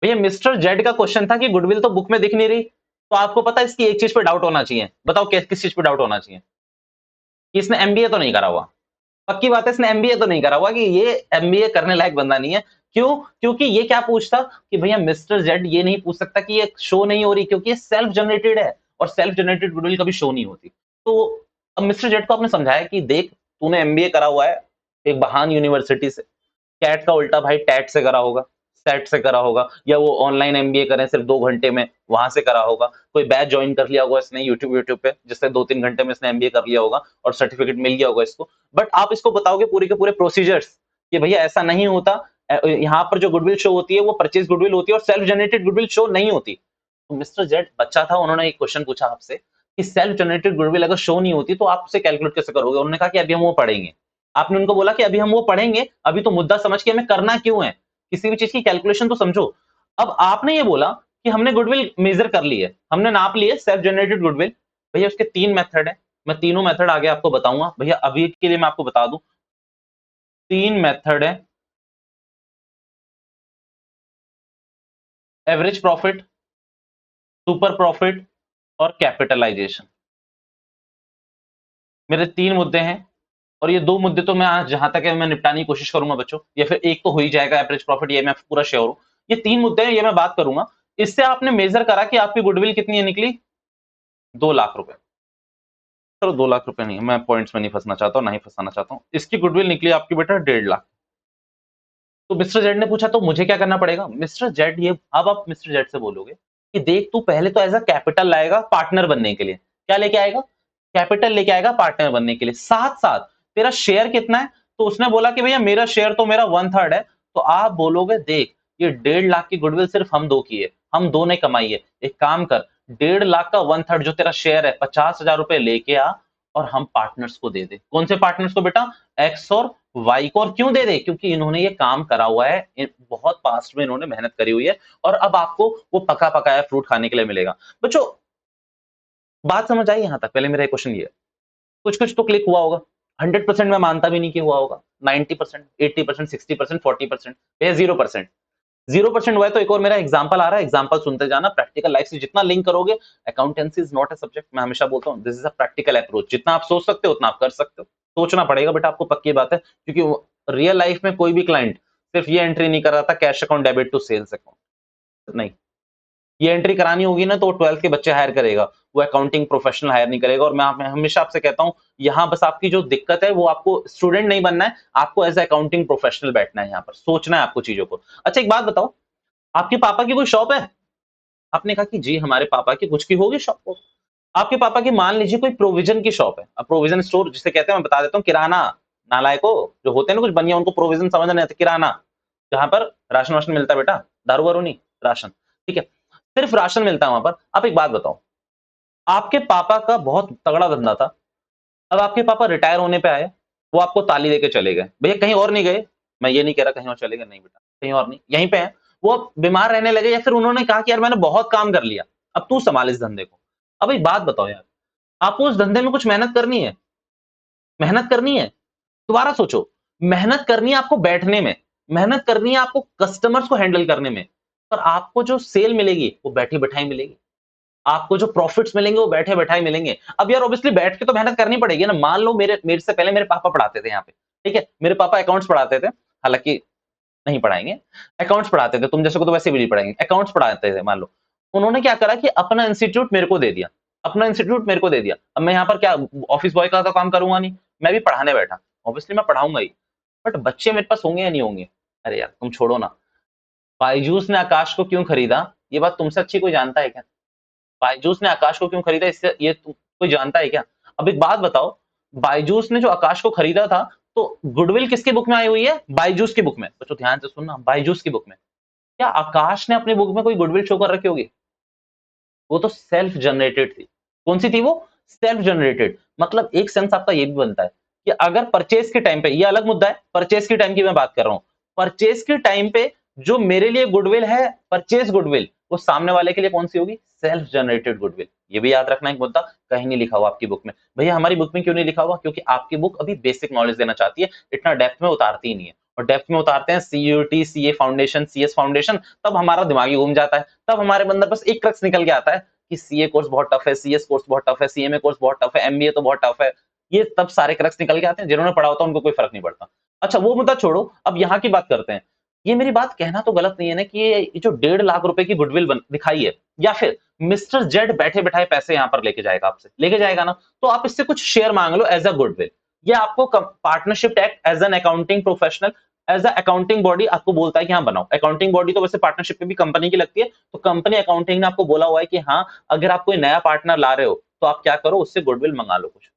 [SPEAKER 1] भैया मिस्टर जेड का क्वेश्चन था कि गुडविल तो बुक में दिख नहीं रही, तो आपको पता है इसकी एक चीज पे डाउट होना चाहिए, बताओ किस चीज पे डाउट होना चाहिए? कि इसने एमबीए तो नहीं करा हुआ। पक्की बात है इसने एमबीए तो नहीं करा हुआ, कि ये एमबीए करने लायक बंदा नहीं है। क्यों? क्योंकि ये क्या पूछता कि भैया मिस्टर जेड ये नहीं पूछ सकता कि ये शो नहीं हो रही, क्योंकि ये सेल्फ जनरेटेड है, और सेल्फ जनरेटेड गुडविल कभी शो नहीं होती। तो अब मिस्टर जेड को आपने समझाया कि देख तूने एमबीए करा हुआ है एक महान यूनिवर्सिटी से, कैट का उल्टा भाई टैट से करा होगा, सेट से करा होगा, या वो ऑनलाइन एमबीए करें सिर्फ 2 घंटे में, वहां से करा होगा। कोई बैच ज्वाइन कर लिया होगा इसने यूट्यूब पे, जिससे 2-3 घंटे में इसने एमबीए कर लिया होगा और सर्टिफिकेट मिल गया होगा इसको। बट आप इसको बताओगे पूरे के पूरे प्रोसीजर्स कि भैया ऐसा नहीं होता, यहाँ पर जो गुडविल शो होती है वो परचेज गुडविल होती है और सेल्फ जनरेटेड गुडविल शो नहीं होती। तो मिस्टर जेड बच्चा था, उन्होंने एक क्वेश्चन पूछा आपसे कि सेल्फ जनरेटेड गुडविल अगर शो नहीं होती तो आप उसे कैलकुलेट कैसे करोगे? उन्होंने कहा कि अभी हम वो पढ़ेंगे। आपने उनको बोला कि अभी हम वो पढ़ेंगे, अभी तो मुद्दा समझ के हमें करना क्यों है, किसी भी चीज की कैलकुलेशन तो समझो। अब आपने ये बोला कि हमने गुडविल मेजर कर ली है, हमने नाप ली है सेल्फ जनरेटेड गुडविल। भैया उसके 3 मेथड है, मैं तीनों मेथड आगे आपको बताऊंगा। भैया अभी के लिए मैं आपको बता दूं, 3 मेथड है, एवरेज प्रॉफिट, सुपर प्रॉफिट और कैपिटलाइजेशन। मेरे 3 मुद्दे हैं और ये 2 मुद्दे तो मैं आज जहां तक है मैं निपटाने की कोशिश करूंगा बच्चों, या फिर एक तो हो ही जाएगा एवरेज प्रॉफिट, ये मैं पूरा श्योर हूं। ये 3 मुद्दे हैं, ये मैं बात करूंगा। इससे आपने मेजर करा कि आपकी गुडविल कितनी है, निकली 2 लाख रुपए। चलो 2 लाख रुपए नहीं, मैं पॉइंट्स में नहीं फंसना चाहता हूं, ना ही फंसाना चाहता हूं। इसकी गुडविल निकली आपकी बेटा 1.5 लाख। तो मिस्टर जेड ने पूछा तो मुझे क्या करना पड़ेगा? मिस्टर जेड, ये अब आप मिस्टर जेड से बोलोगे कि देख तू पहले तो एज अ कैपिटल लाएगा पार्टनर बनने के लिए। क्या लेके आएगा? कैपिटल लेके आएगा पार्टनर बनने के लिए। साथ साथ तेरा शेयर कितना है? तो उसने बोला कि भैया मेरा शेयर तो मेरा 1/3 है। तो आप बोलोगे देख ये 1.5 लाख की गुडविल सिर्फ हम दो की है, हम दो ने कमाई है। एक काम कर, 1.5 लाख का 1/3 जो तेरा शेयर है 50,000 रुपए लेके आ और हम पार्टनर्स को दे दे। कौन से पार्टनर्स को बेटा? एक्स और वाई को। और क्यों दे दे? क्योंकि इन्होंने ये काम करा हुआ है, बहुत पास्ट में इन्होंने मेहनत करी हुई है और अब आपको वो पका पकाया फ्रूट खाने के लिए मिलेगा। बच्चों बात समझ आई यहां तक? पहले मेरा क्वेश्चन ये है, कुछ कुछ तो क्लिक हुआ होगा। 100% मैं मानता भी नहीं कि हुआ होगा। 90%, 80%, 60%, 40%, या 0%। 0% हुआ है तो एक और मेरा एग्जांपल आ रहा है, एग्जांपल सुनते जाना। प्रैक्टिकल लाइफ से जितना लिंक करोगे, accountancy is not a subject, मैं हमेशा बोलता हूं this is a practical approach. जितना आप सोच सकते हो उतना आप कर सकते हो। सोचना पड़ेगा बेटा आपको, पक्की बात है, क्योंकि रियल लाइफ में कोई भी क्लाइंट सिर्फ ये एंट्री नहीं कर रहा था cash account debit to sales account, नहीं। ये एंट्री करानी होगी ना तो 12th के बच्चे हायर करेगा, वो अकाउंटिंग प्रोफेशनल हायर नहीं करेगा। और मैं हमेशा आपसे कहता हूं, यहां बस आपकी जो दिक्कत है वो आपको स्टूडेंट नहीं बनना है, आपको एज अकाउंटिंग प्रोफेशनल बैठना है, यहां पर सोचना है आपको चीजों को। अच्छा एक बात बताओ, आपके पापा की कोई शॉप है? आपने कहा कि जी हमारे पापा की कुछ की होगी शॉप। आपके पापा की मान लीजिए कोई प्रोविजन की शॉप है। अब प्रोविजन स्टोर जिसे कहते हैं मैं बता देता हूँ, किराना। नालायको जो होते हैं ना कुछ बनिया, उनको प्रोविजन समझ नहीं आता, किराना जहां पर राशन वाशन मिलता है बेटा, दारू वारू नहीं, राशन। ठीक है, सिर्फ राशन मिलता है वहां पर। आप एक बात बताओ, आपके पापा का बहुत तगड़ा धंधा था, अब आपके पापा रिटायर होने पे आए, वो आपको ताली देके चले गए, भैया कहीं और नहीं गए। मैं ये नहीं कह रहा कहीं और चले गए, नहीं बेटा कहीं और नहीं, यहीं पे है। वो अब बीमार रहने लगे या फिर उन्होंने कहा कि यार मैंने बहुत काम कर लिया, अब तू संभाल इस धंधे को। अब एक बात बताओ यार, आपको उस धंधे में कुछ मेहनत करनी है, मेहनत करनी है, दोबारा सोचो। मेहनत करनी है आपको बैठने में, मेहनत करनी है आपको कस्टमर्स को हैंडल करने में, पर आपको जो सेल मिलेगी वो बैठी बैठाई मिलेगी। आपको जो प्रॉफिट्स मिलेंगे वो बैठे बैठाए मिलेंगे। अब यार ऑब्वियसली बैठ के तो मेहनत करनी पड़ेगी ना। मान लो मेरे मेरे से पहले मेरे पापा पढ़ाते थे यहाँ पे, ठीक है, मेरे पापा अकाउंट्स पढ़ाते थे, हालांकि नहीं पढ़ाएंगे, अकाउंट्स पढ़ाते थे, तुम जैसे को तो वैसे भी नहीं पढ़ाएंगे, अकाउंट्स पढ़ाते थे। मान लो उन्होंने क्या करा कि अपना इंस्टीट्यूट मेरे को दे दिया, अपना इंस्टीट्यूट मेरे को दे दिया। अब मैं यहाँ पर क्या ऑफिस बॉय का तो काम करूंगा नहीं, मैं भी पढ़ाने बैठा, ऑब्वियसली मैं पढ़ाऊंगा ही, बट बच्चे मेरे पास होंगे या नहीं होंगे? अरे यार तुम छोड़ो ना, बायजूस ने आकाश को क्यों खरीदा, ये बात तुमसे अच्छी कोई जानता है क्या? बायजूस ने आकाश को क्यों खरीदा, इससे ये कोई जानता है क्या? अब एक बात बताओ, बायजूस ने जो आकाश को खरीदा था, तो गुडविल किसकी बुक में आई हुई है? बायजूस की बुक में। बच्चों ध्यान से सुनना, बायजूस की बुक में। क्या आकाश ने अपनी बुक में कोई गुडविल शो कर रखी होगी? वो तो सेल्फ जनरेटेड थी। कौन सी थी वो? Self generated. मतलब एक सेंस आपका ये भी बनता है कि अगर परचेज के टाइम पे, ये अलग मुद्दा है, परचेज के टाइम की मैं बात कर रहा हूं, परचेज के टाइम पे जो मेरे लिए गुडविल है, परचेज गुडविल, वो सामने वाले के लिए कौन सी होगी? Self generated goodwill. ये भी याद रखना एक मुद्दा, कहीं नहीं लिखा हुआ आपकी बुक में। भैया हमारी बुक में क्यों नहीं लिखा हुआ? क्योंकि आपकी बुक अभी बेसिक नॉलेज देना चाहती है, इतना डेप्थ में उतारती ही नहीं है। और डेप्थ में उतारते हैं CUT, CA foundation, CS foundation, तब हमारा दिमाग ही घूम जाता है। तब हमारे अंदर बस एक क्रक्स निकल के आता है कि सीए कोर्स बहुत टफ है, सीएस कोर्स बहुत टफ है, सीएमए कोर्स बहुत टफ है, एमबीए तो बहुत टफ है। ये तब सारे क्रक्स निकल के आते हैं, जिन्होंने पढ़ा होता है उनको कोई फर्क नहीं पड़ता। अच्छा वो मुद्दा छोड़ो, अब यहाँ की बात करते हैं। ये मेरी बात कहना तो गलत नहीं है ना कि ये जो 1.5 लाख रुपए की गुडविल दिखाई है, या फिर मिस्टर जेड बैठे बैठाए पैसे यहाँ पर लेके जाएगा, आपसे लेके जाएगा ना, तो आप इससे कुछ शेयर मांग लो एज अ गुडविल। ये आपको partnership act as an accounting professional, as a accounting body आपको बोलता है कि हाँ बनाओ। अकाउंटिंग बॉडी तो वैसे पार्टनरशिप में भी कंपनी की लगती है, तो कंपनी अकाउंटिंग ने आपको बोला हुआ है कि हाँ अगर आप कोई नया पार्टनर ला रहे हो तो आप क्या करो, उससे गुडविल मंगा लो कुछ।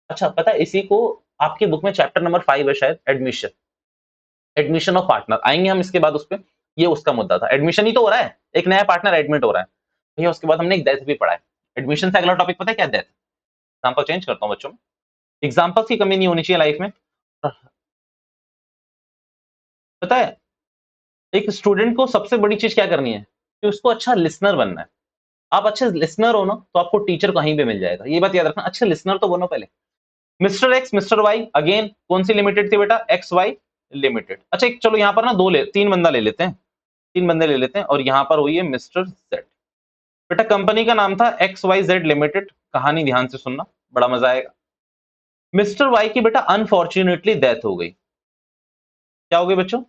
[SPEAKER 1] अच्छा पता है इसी को आपके बुक में चैप्टर नंबर 5 है शायद, एडमिशन, एडमिशन ऑफ पार्टनर, आएंगे हम इसके बाद उस पे। ये उसका मुद्दा था, एडमिशन ही तो हो रहा है, एक नया पार्टनर एडमिट हो रहा है भैया। उसके बाद हमने एक डेथ भी पढ़ा है। एडमिशन से अगला टॉपिक पता है क्या? डेथ। एग्जाम्पल चेंज करता हूँ बच्चों में, एग्जाम्पल्स की कमी नहीं होनी चाहिए लाइफ में। पता है एक स्टूडेंट को सबसे बड़ी चीज क्या करनी है? कि उसको अच्छा लिसनर बनना है। आप अच्छे लिसनर हो ना तो आपको टीचर कहीं भी मिल जाएगा, ये बात याद रखना। अच्छे लिसनर तो बनो पहले। Mister X mister Y, again कौन सी लिमिटेड थी बेटा, एक्स वाई लिमिटेड। अच्छा चलो यहाँ पर ना तीन बंदा ले लेते हैं, तीन बंदे ले लेते हैं, और यहाँ पर हुई है मिस्टर जेड। बेटा कंपनी का नाम था एक्स वाई जेड लिमिटेड। कहानी ध्यान से सुनना, बड़ा मजा आएगा। मिस्टर वाई की बेटा अनफॉर्चुनेटली डेथ हो गई। क्या हो गई बच्चों,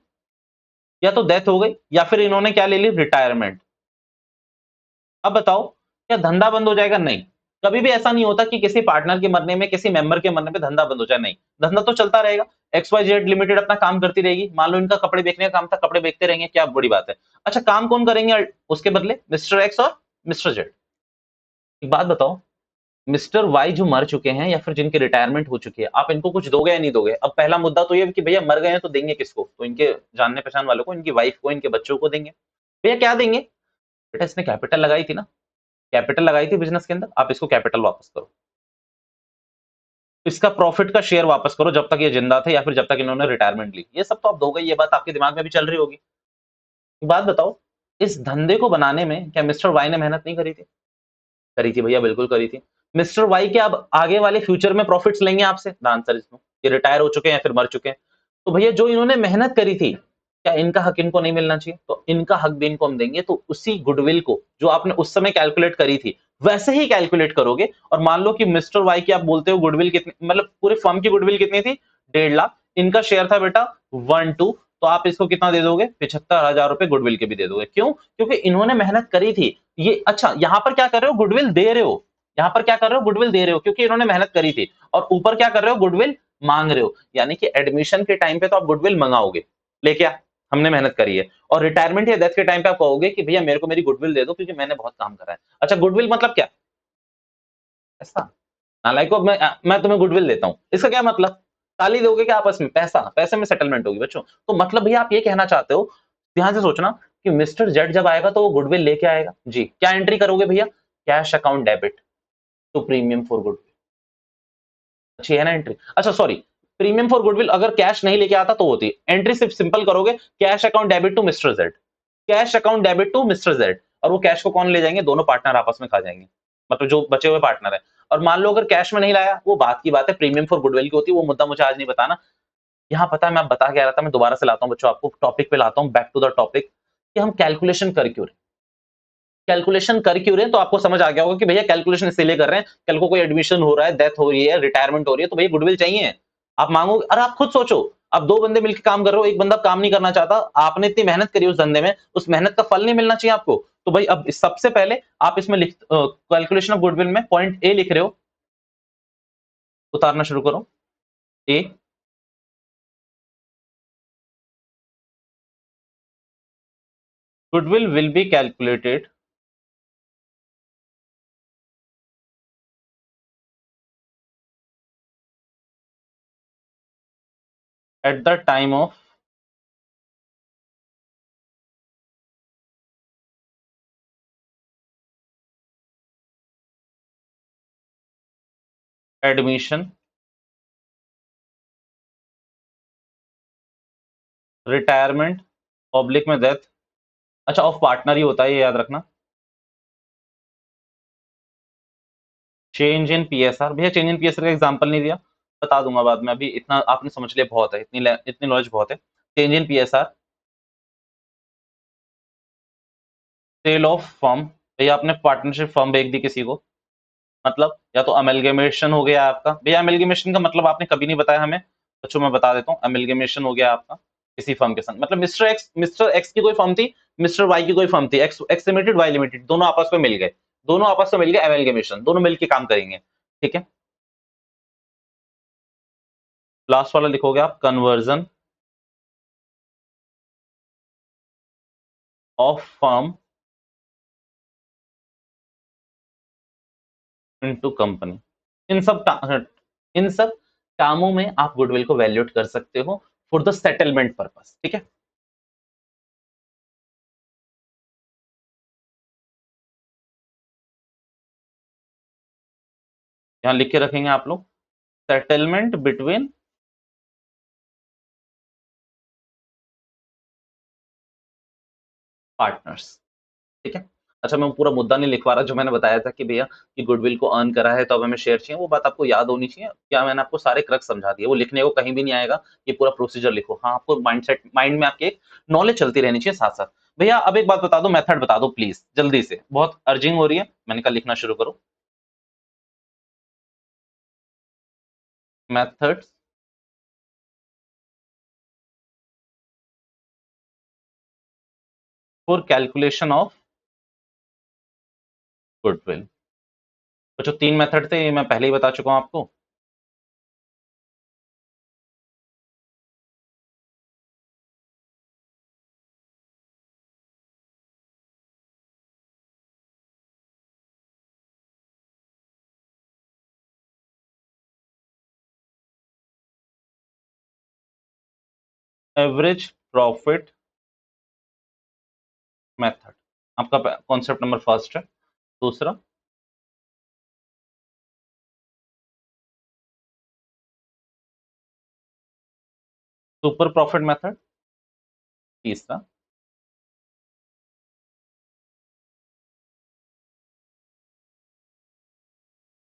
[SPEAKER 1] या तो डेथ हो गई या फिर इन्होंने क्या ले ली, रिटायरमेंट। अब बताओ क्या धंधा बंद हो जाएगा? नहीं, कभी भी ऐसा नहीं होता कि किसी पार्टनर के मरने में, किसी मेंबर के मरने पे धंधा बंद हो जाए, नहीं, धंधा तो चलता रहेगा। एक्स वाई जेड लिमिटेड अपना काम करती रहेगी। मान लो इनका कपड़े बेचने का काम था, कपड़े बेचते रहेंगे, क्या बड़ी बात है। अच्छा काम कौन करेंगे उसके बदले, मिस्टर एक्स और मिस्टर जेड। एक बात बताओ, मिस्टर वाई जो मर चुके हैं या फिर जिनकी रिटायरमेंट हो चुकी है, आप इनको कुछ दोगे या नहीं दोगे? अब पहला मुद्दा तो ये कि भैया मर गए हैं तो देंगे किसको, तो इनके जानने पहचान वालों को, इनकी वाइफ को, इनके बच्चों को देंगे। भैया क्या देंगे? बेटा इसने कैपिटल लगाई थी ना, कैपिटल लगाई थी बिजनेस के अंदर, आप इसको कैपिटल वापस करो, इसका प्रॉफिट का शेयर वापस करो जब तक ये जिंदा थे या फिर जब तक इन्होंने रिटायरमेंट ली, ये सब तो आप दोगे, ये बात आपके दिमाग में भी चल रही होगी। एक बात बताओ, इस धंधे को बनाने में क्या मिस्टर वाई ने मेहनत नहीं करी थी? करी थी भैया, बिल्कुल करी थी। मिस्टर वाई के अब आगे वाले फ्यूचर में प्रॉफिट्स लेंगे आपसे? द आंसर इज नो, ये रिटायर हो चुके हैं या फिर मर चुके हैं। तो भैया जो इन्होंने मेहनत करी थी, क्या इनका हक इनको नहीं मिलना चाहिए? तो इनका हक भी इनको हम देंगे। तो उसी गुडविल को जो आपने उस समय कैलकुलेट करी थी, वैसे ही कैलकुलेट करोगे। और मान लो कि मिस्टर वाई की आप बोलते हो गुडविल कितनी, मतलब पूरे फर्म की गुडविल कितनी थी, 1.5 लाख। इनका शेयर था बेटा 1/2, तो आप इसको कितना दे दोगे, 75,000 रुपए गुडविल के भी दे दोगे। क्यों? क्योंकि इन्होंने मेहनत करी थी। ये अच्छा यहां पर क्या कर रहे हो, गुडविल दे रहे हो। यहां पर क्या कर रहे हो, गुडविल दे रहे हो, क्योंकि इन्होंने मेहनत करी थी। और ऊपर क्या कर रहे हो, गुडविल मांग रहे हो। यानी कि एडमिशन के टाइम पे तो आप गुडविल मंगाओगे, लेके आ, हमने मेहनत करी है। और रिटायरमेंट या डेथ के टाइम पे आप कहोगे कि भैया मेरे को मेरी गुडविल दे दो क्योंकि मैंने बहुत काम करा है। अच्छा गुडविल मतलब क्या, ऐसा नालायक को मैं तुम्हें गुडविल देता हूं, इसका क्या मतलब? ताली दोगे क्या आपस में, पैसा, पैसे में सेटलमेंट होगी बच्चों। तो मतलब भैया आप ये कहना चाहते हो, ध्यान से सोचना, कि मिस्टर जेड जब आएगा तो वो गुडविल लेके आएगा जी। क्या एंट्री करोगे भैया, cash account debit to premium for goodwill. अच्छी है ना एंट्री? अच्छा सॉरी, प्रीमियम फॉर गुडविल अगर कैश नहीं लेके आता तो होती है एंट्री, सिर्फ सिंपल करोगे cash account debit to mister Z, cash account debit to mister Z. और वो कैश को कौन ले जाएंगे, दोनों पार्टनर आपस में खा जाएंगे, मतलब जो बचे हुए पार्टनर है। और मान लो अगर कैश में नहीं लाया, वो बात की बात है, प्रीमियम फॉर गुडविल की होती है, वो मुद्दा मुझे आज नहीं बताना। यहाँ पता है मैं बता क्या रहा था, मैं दोबारा से लाता हूँ बच्चों, आपको टॉपिक पे लाता हूँ, बैक टू द टॉपिक, कि हम कैलकुलेशन कर क्यों रहे, कैलकुलेशन कर क्यों रहे हैं। तो आपको समझ आ गया होगा कि भैया कैलकुलेशन इसलिए कर रहे हैं, कल को कोई एडमिशन हो रहा है, डेथ हो रही है, रिटायरमेंट हो रही है, तो भैया गुडविल चाहिए। आप मांगोगे, अरे आप खुद सोचो, आप दो बंदे मिलकर काम कर रहे हो, एक बंदा काम नहीं करना चाहता, आपने इतनी मेहनत करी उस धंधे में, उस मेहनत का फल नहीं मिलना चाहिए आपको? तो भाई अब सबसे पहले आप इसमें लिख, कैलकुलेशन ऑफ गुडविल में पॉइंट ए लिख रहे हो, उतारना शुरू करो। A, goodwill will be calculated at the time of admission, retirement, public में डेथ, अच्छा ऑफ पार्टनर ही होता है ये याद रखना। चेंज इन पीएसआर, भैया चेंज इन पीएसआर का एग्जांपल नहीं दिया, बता दूंगा बाद में, अभी इतना आपने समझ लिया बहुत है, इतनी नॉलेज बहुत है। Change in PSR, sale of firm, भैया आपने पार्टनरशिप फर्म बेच दी किसी को, मतलब या तो अमेलगेमेशन हो गया आपका। भैया अमेलगेमेशन का मतलब आपने कभी नहीं बताया हमें, बच्चों मैं बता देता हूँ, अमेलगेमेशन हो गया आपका किसी फर्म के संग, मतलब मिस्टर एक्स की कोई फर्म थी, मिस्टर वाई की कोई फर्म थी, X X limited Y limited, दोनों आपस में मिल गए, दोनों आपस में मिल गए, अमेलगेमेशन, दोनों मिलकर काम करेंगे, ठीक है। लास्ट वाला लिखोगे आप, conversion of firm into company. इन सब इन सब कामों में आप गुडविल को वैल्यूएट कर सकते हो फॉर द सेटलमेंट पर्पस, ठीक है। यहां लिख के रखेंगे आप लोग, सेटलमेंट बिटवीन पार्टनर्स। ठीक है। अच्छा, मैं पूरा मुद्दा नहीं लिखवा रहा, जो मैंने बताया था कि भैया कि गुडविल को अर्न करा है तो अब हमें शेयर चाहिए, वो बात आपको याद होनी चाहिए। क्या मैंने आपको सारे क्रक्स समझा दिए, वो लिखने को कहीं भी नहीं आएगा, ये पूरा प्रोसीजर लिखो। हाँ, आपको माइंड में आपके एक नॉलेज चलती रहनी चाहिए साथ साथ। भैया अब एक बात बता दो, मेथड बता दो प्लीज जल्दी से, बहुत अर्जिंग हो रही है। मैंने कहा लिखना शुरू करो। Methods for calculation of goodwill. तो जो 3 मेथड थे ये मैं पहले ही बता चुका हूं आपको। एवरेज प्रॉफिट मेथड आपका कॉन्सेप्ट नंबर फर्स्ट है। दूसरा सुपर प्रॉफिट मेथड। तीसरा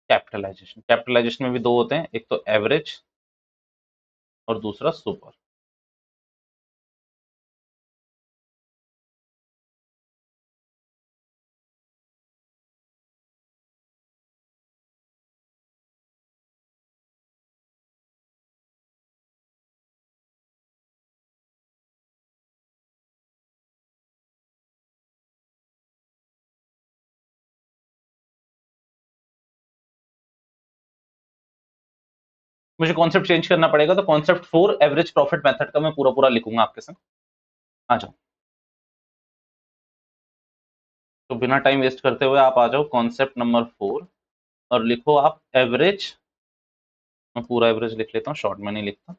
[SPEAKER 1] कैपिटलाइजेशन। कैपिटलाइजेशन में भी दो होते हैं, एक तो एवरेज और दूसरा सुपर। मुझे कॉन्सेप्ट चेंज करना पड़ेगा, तो कॉन्सेप्ट 4 एवरेज प्रॉफिट मेथड का मैं पूरा पूरा लिखूंगा आपके संग। आ जाओ, तो बिना टाइम वेस्ट करते हुए आप आ जाओ कॉन्सेप्ट नंबर 4 और लिखो आप एवरेज। मैं पूरा एवरेज लिख लेता हूँ, शॉर्ट में नहीं लिखता।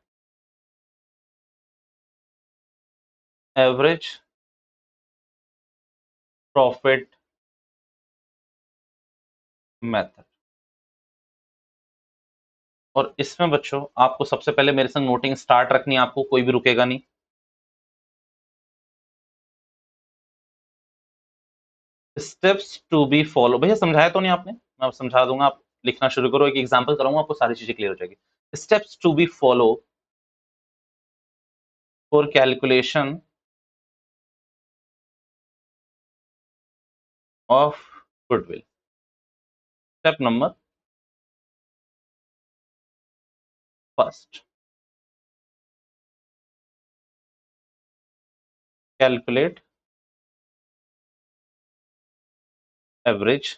[SPEAKER 1] Average profit method. और इसमें बच्चों आपको सबसे पहले मेरे संग नोटिंग स्टार्ट रखनी है, आपको कोई भी रुकेगा नहीं। स्टेप्स टू बी फॉलो, भैया समझाया तो नहीं आपने? मैं समझा दूंगा, आप लिखना शुरू करो, एक एग्जांपल कराऊंगा आपको, सारी चीजें क्लियर हो जाएगी। Steps to be follow for calculation of goodwill. Step number first, calculate average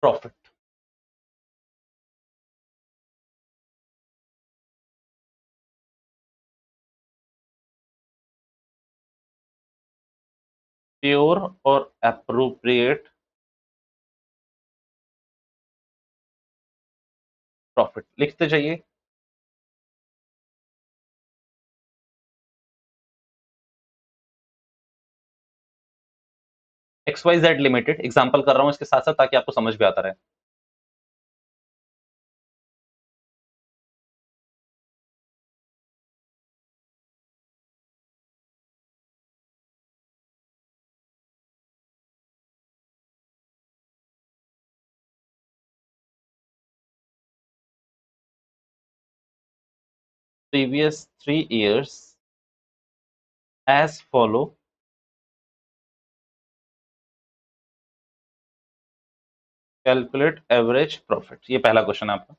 [SPEAKER 1] profit. Pure और एप्रोप्रिएट प्रॉफिट लिखते जाइए। X Y Z limited example कर रहा हूं इसके साथ साथ, ताकि आपको समझ भी आता रहे। Previous 3 years as follow, calculate average profit. ये पहला क्वेश्चन है आपका।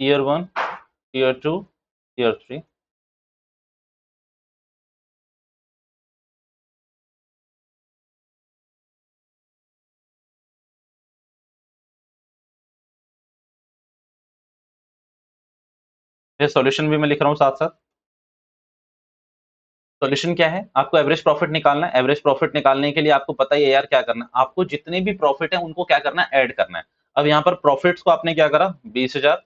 [SPEAKER 1] Year 1, year 2, year 3। ये सॉल्यूशन भी मैं लिख रहा हूँ साथ साथ। सॉल्यूशन क्या है? आपको एवरेज प्रॉफिट निकालना है। एवरेज प्रॉफिट निकालने के लिए आपको पता ही है यार क्या करना है, आपको जितने भी प्रॉफिट है उनको क्या करना है, ऐड करना है। अब यहाँ पर प्रॉफिट्स को आपने क्या करा, 20,000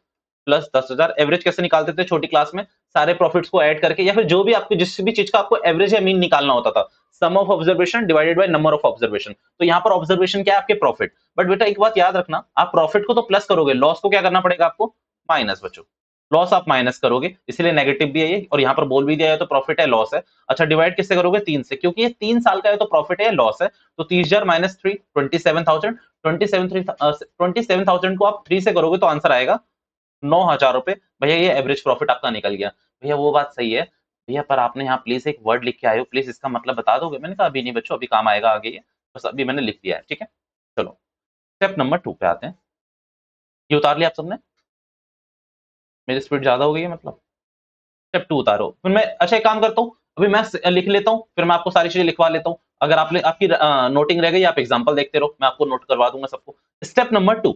[SPEAKER 1] प्लस 10,000। एवरेज कैसे निकालते थे छोटी क्लास में? सारे प्रॉफिट्स को ऐड करके, या फिर जो भी आपको जिस भी चीज का आपको एवरेज या मीन निकालना होता था, sum of observation divided by number of observation. तो यहाँ पर ऑब्जर्वेशन क्या है, आपके प्रॉफिट। बट बेटा एक बात याद रखना, आप प्रॉफिट को तो प्लस करोगे, लॉस को क्या करना पड़ेगा आपको, माइनस बच्चों। लॉस आप माइनस करोगे, इसलिए नेगेटिव भी है ये, और यहाँ पर बोल भी दिया है तो प्रॉफिट है लॉस है। अच्छा डिवाइड किससे करोगे? 3 से, क्योंकि ये 3 साल का है तो प्रॉफिट है लॉस है। तो 30,000 माइनस 3 27,000, 27,000 को आप 3 से करोगे तो आंसर आएगा 9,000 रुपए। भैया ये एवरेज प्रॉफिट आपका निकल गया। भैया वो बात सही है भैया, पर आपने यहाँ प्लीज एक वर्ड लिख के आए हो, प्लीज इसका मतलब बता दोगे? मैंने कहा अभी नहीं बच्चों, अभी काम आएगा आगे, ये बस अभी मैंने लिख दिया है, ठीक है। चलो स्टेप नंबर 2 पे आते हैं। ये उतार लिया आप सबने? मेरी स्पीड ज्यादा हो गई है मतलब? स्टेप 2 उतारो, फिर मैं अच्छा एक काम करता हूँ, अभी मैं लिख लेता हूँ, फिर मैं आपको सारी चीजें लिखवा लेता हूँ। अगर आप आपकी नोटिंग रह गई, आप एग्जाम्पल देखते रहो, मैं आपको नोट करवा दूंगा सबको। Step number 2,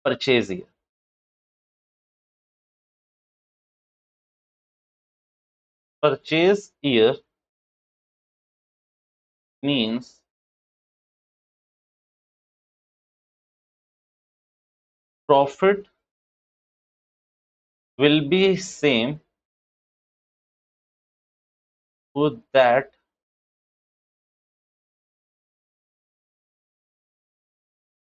[SPEAKER 1] purchase year. Purchase year means profit will be same to that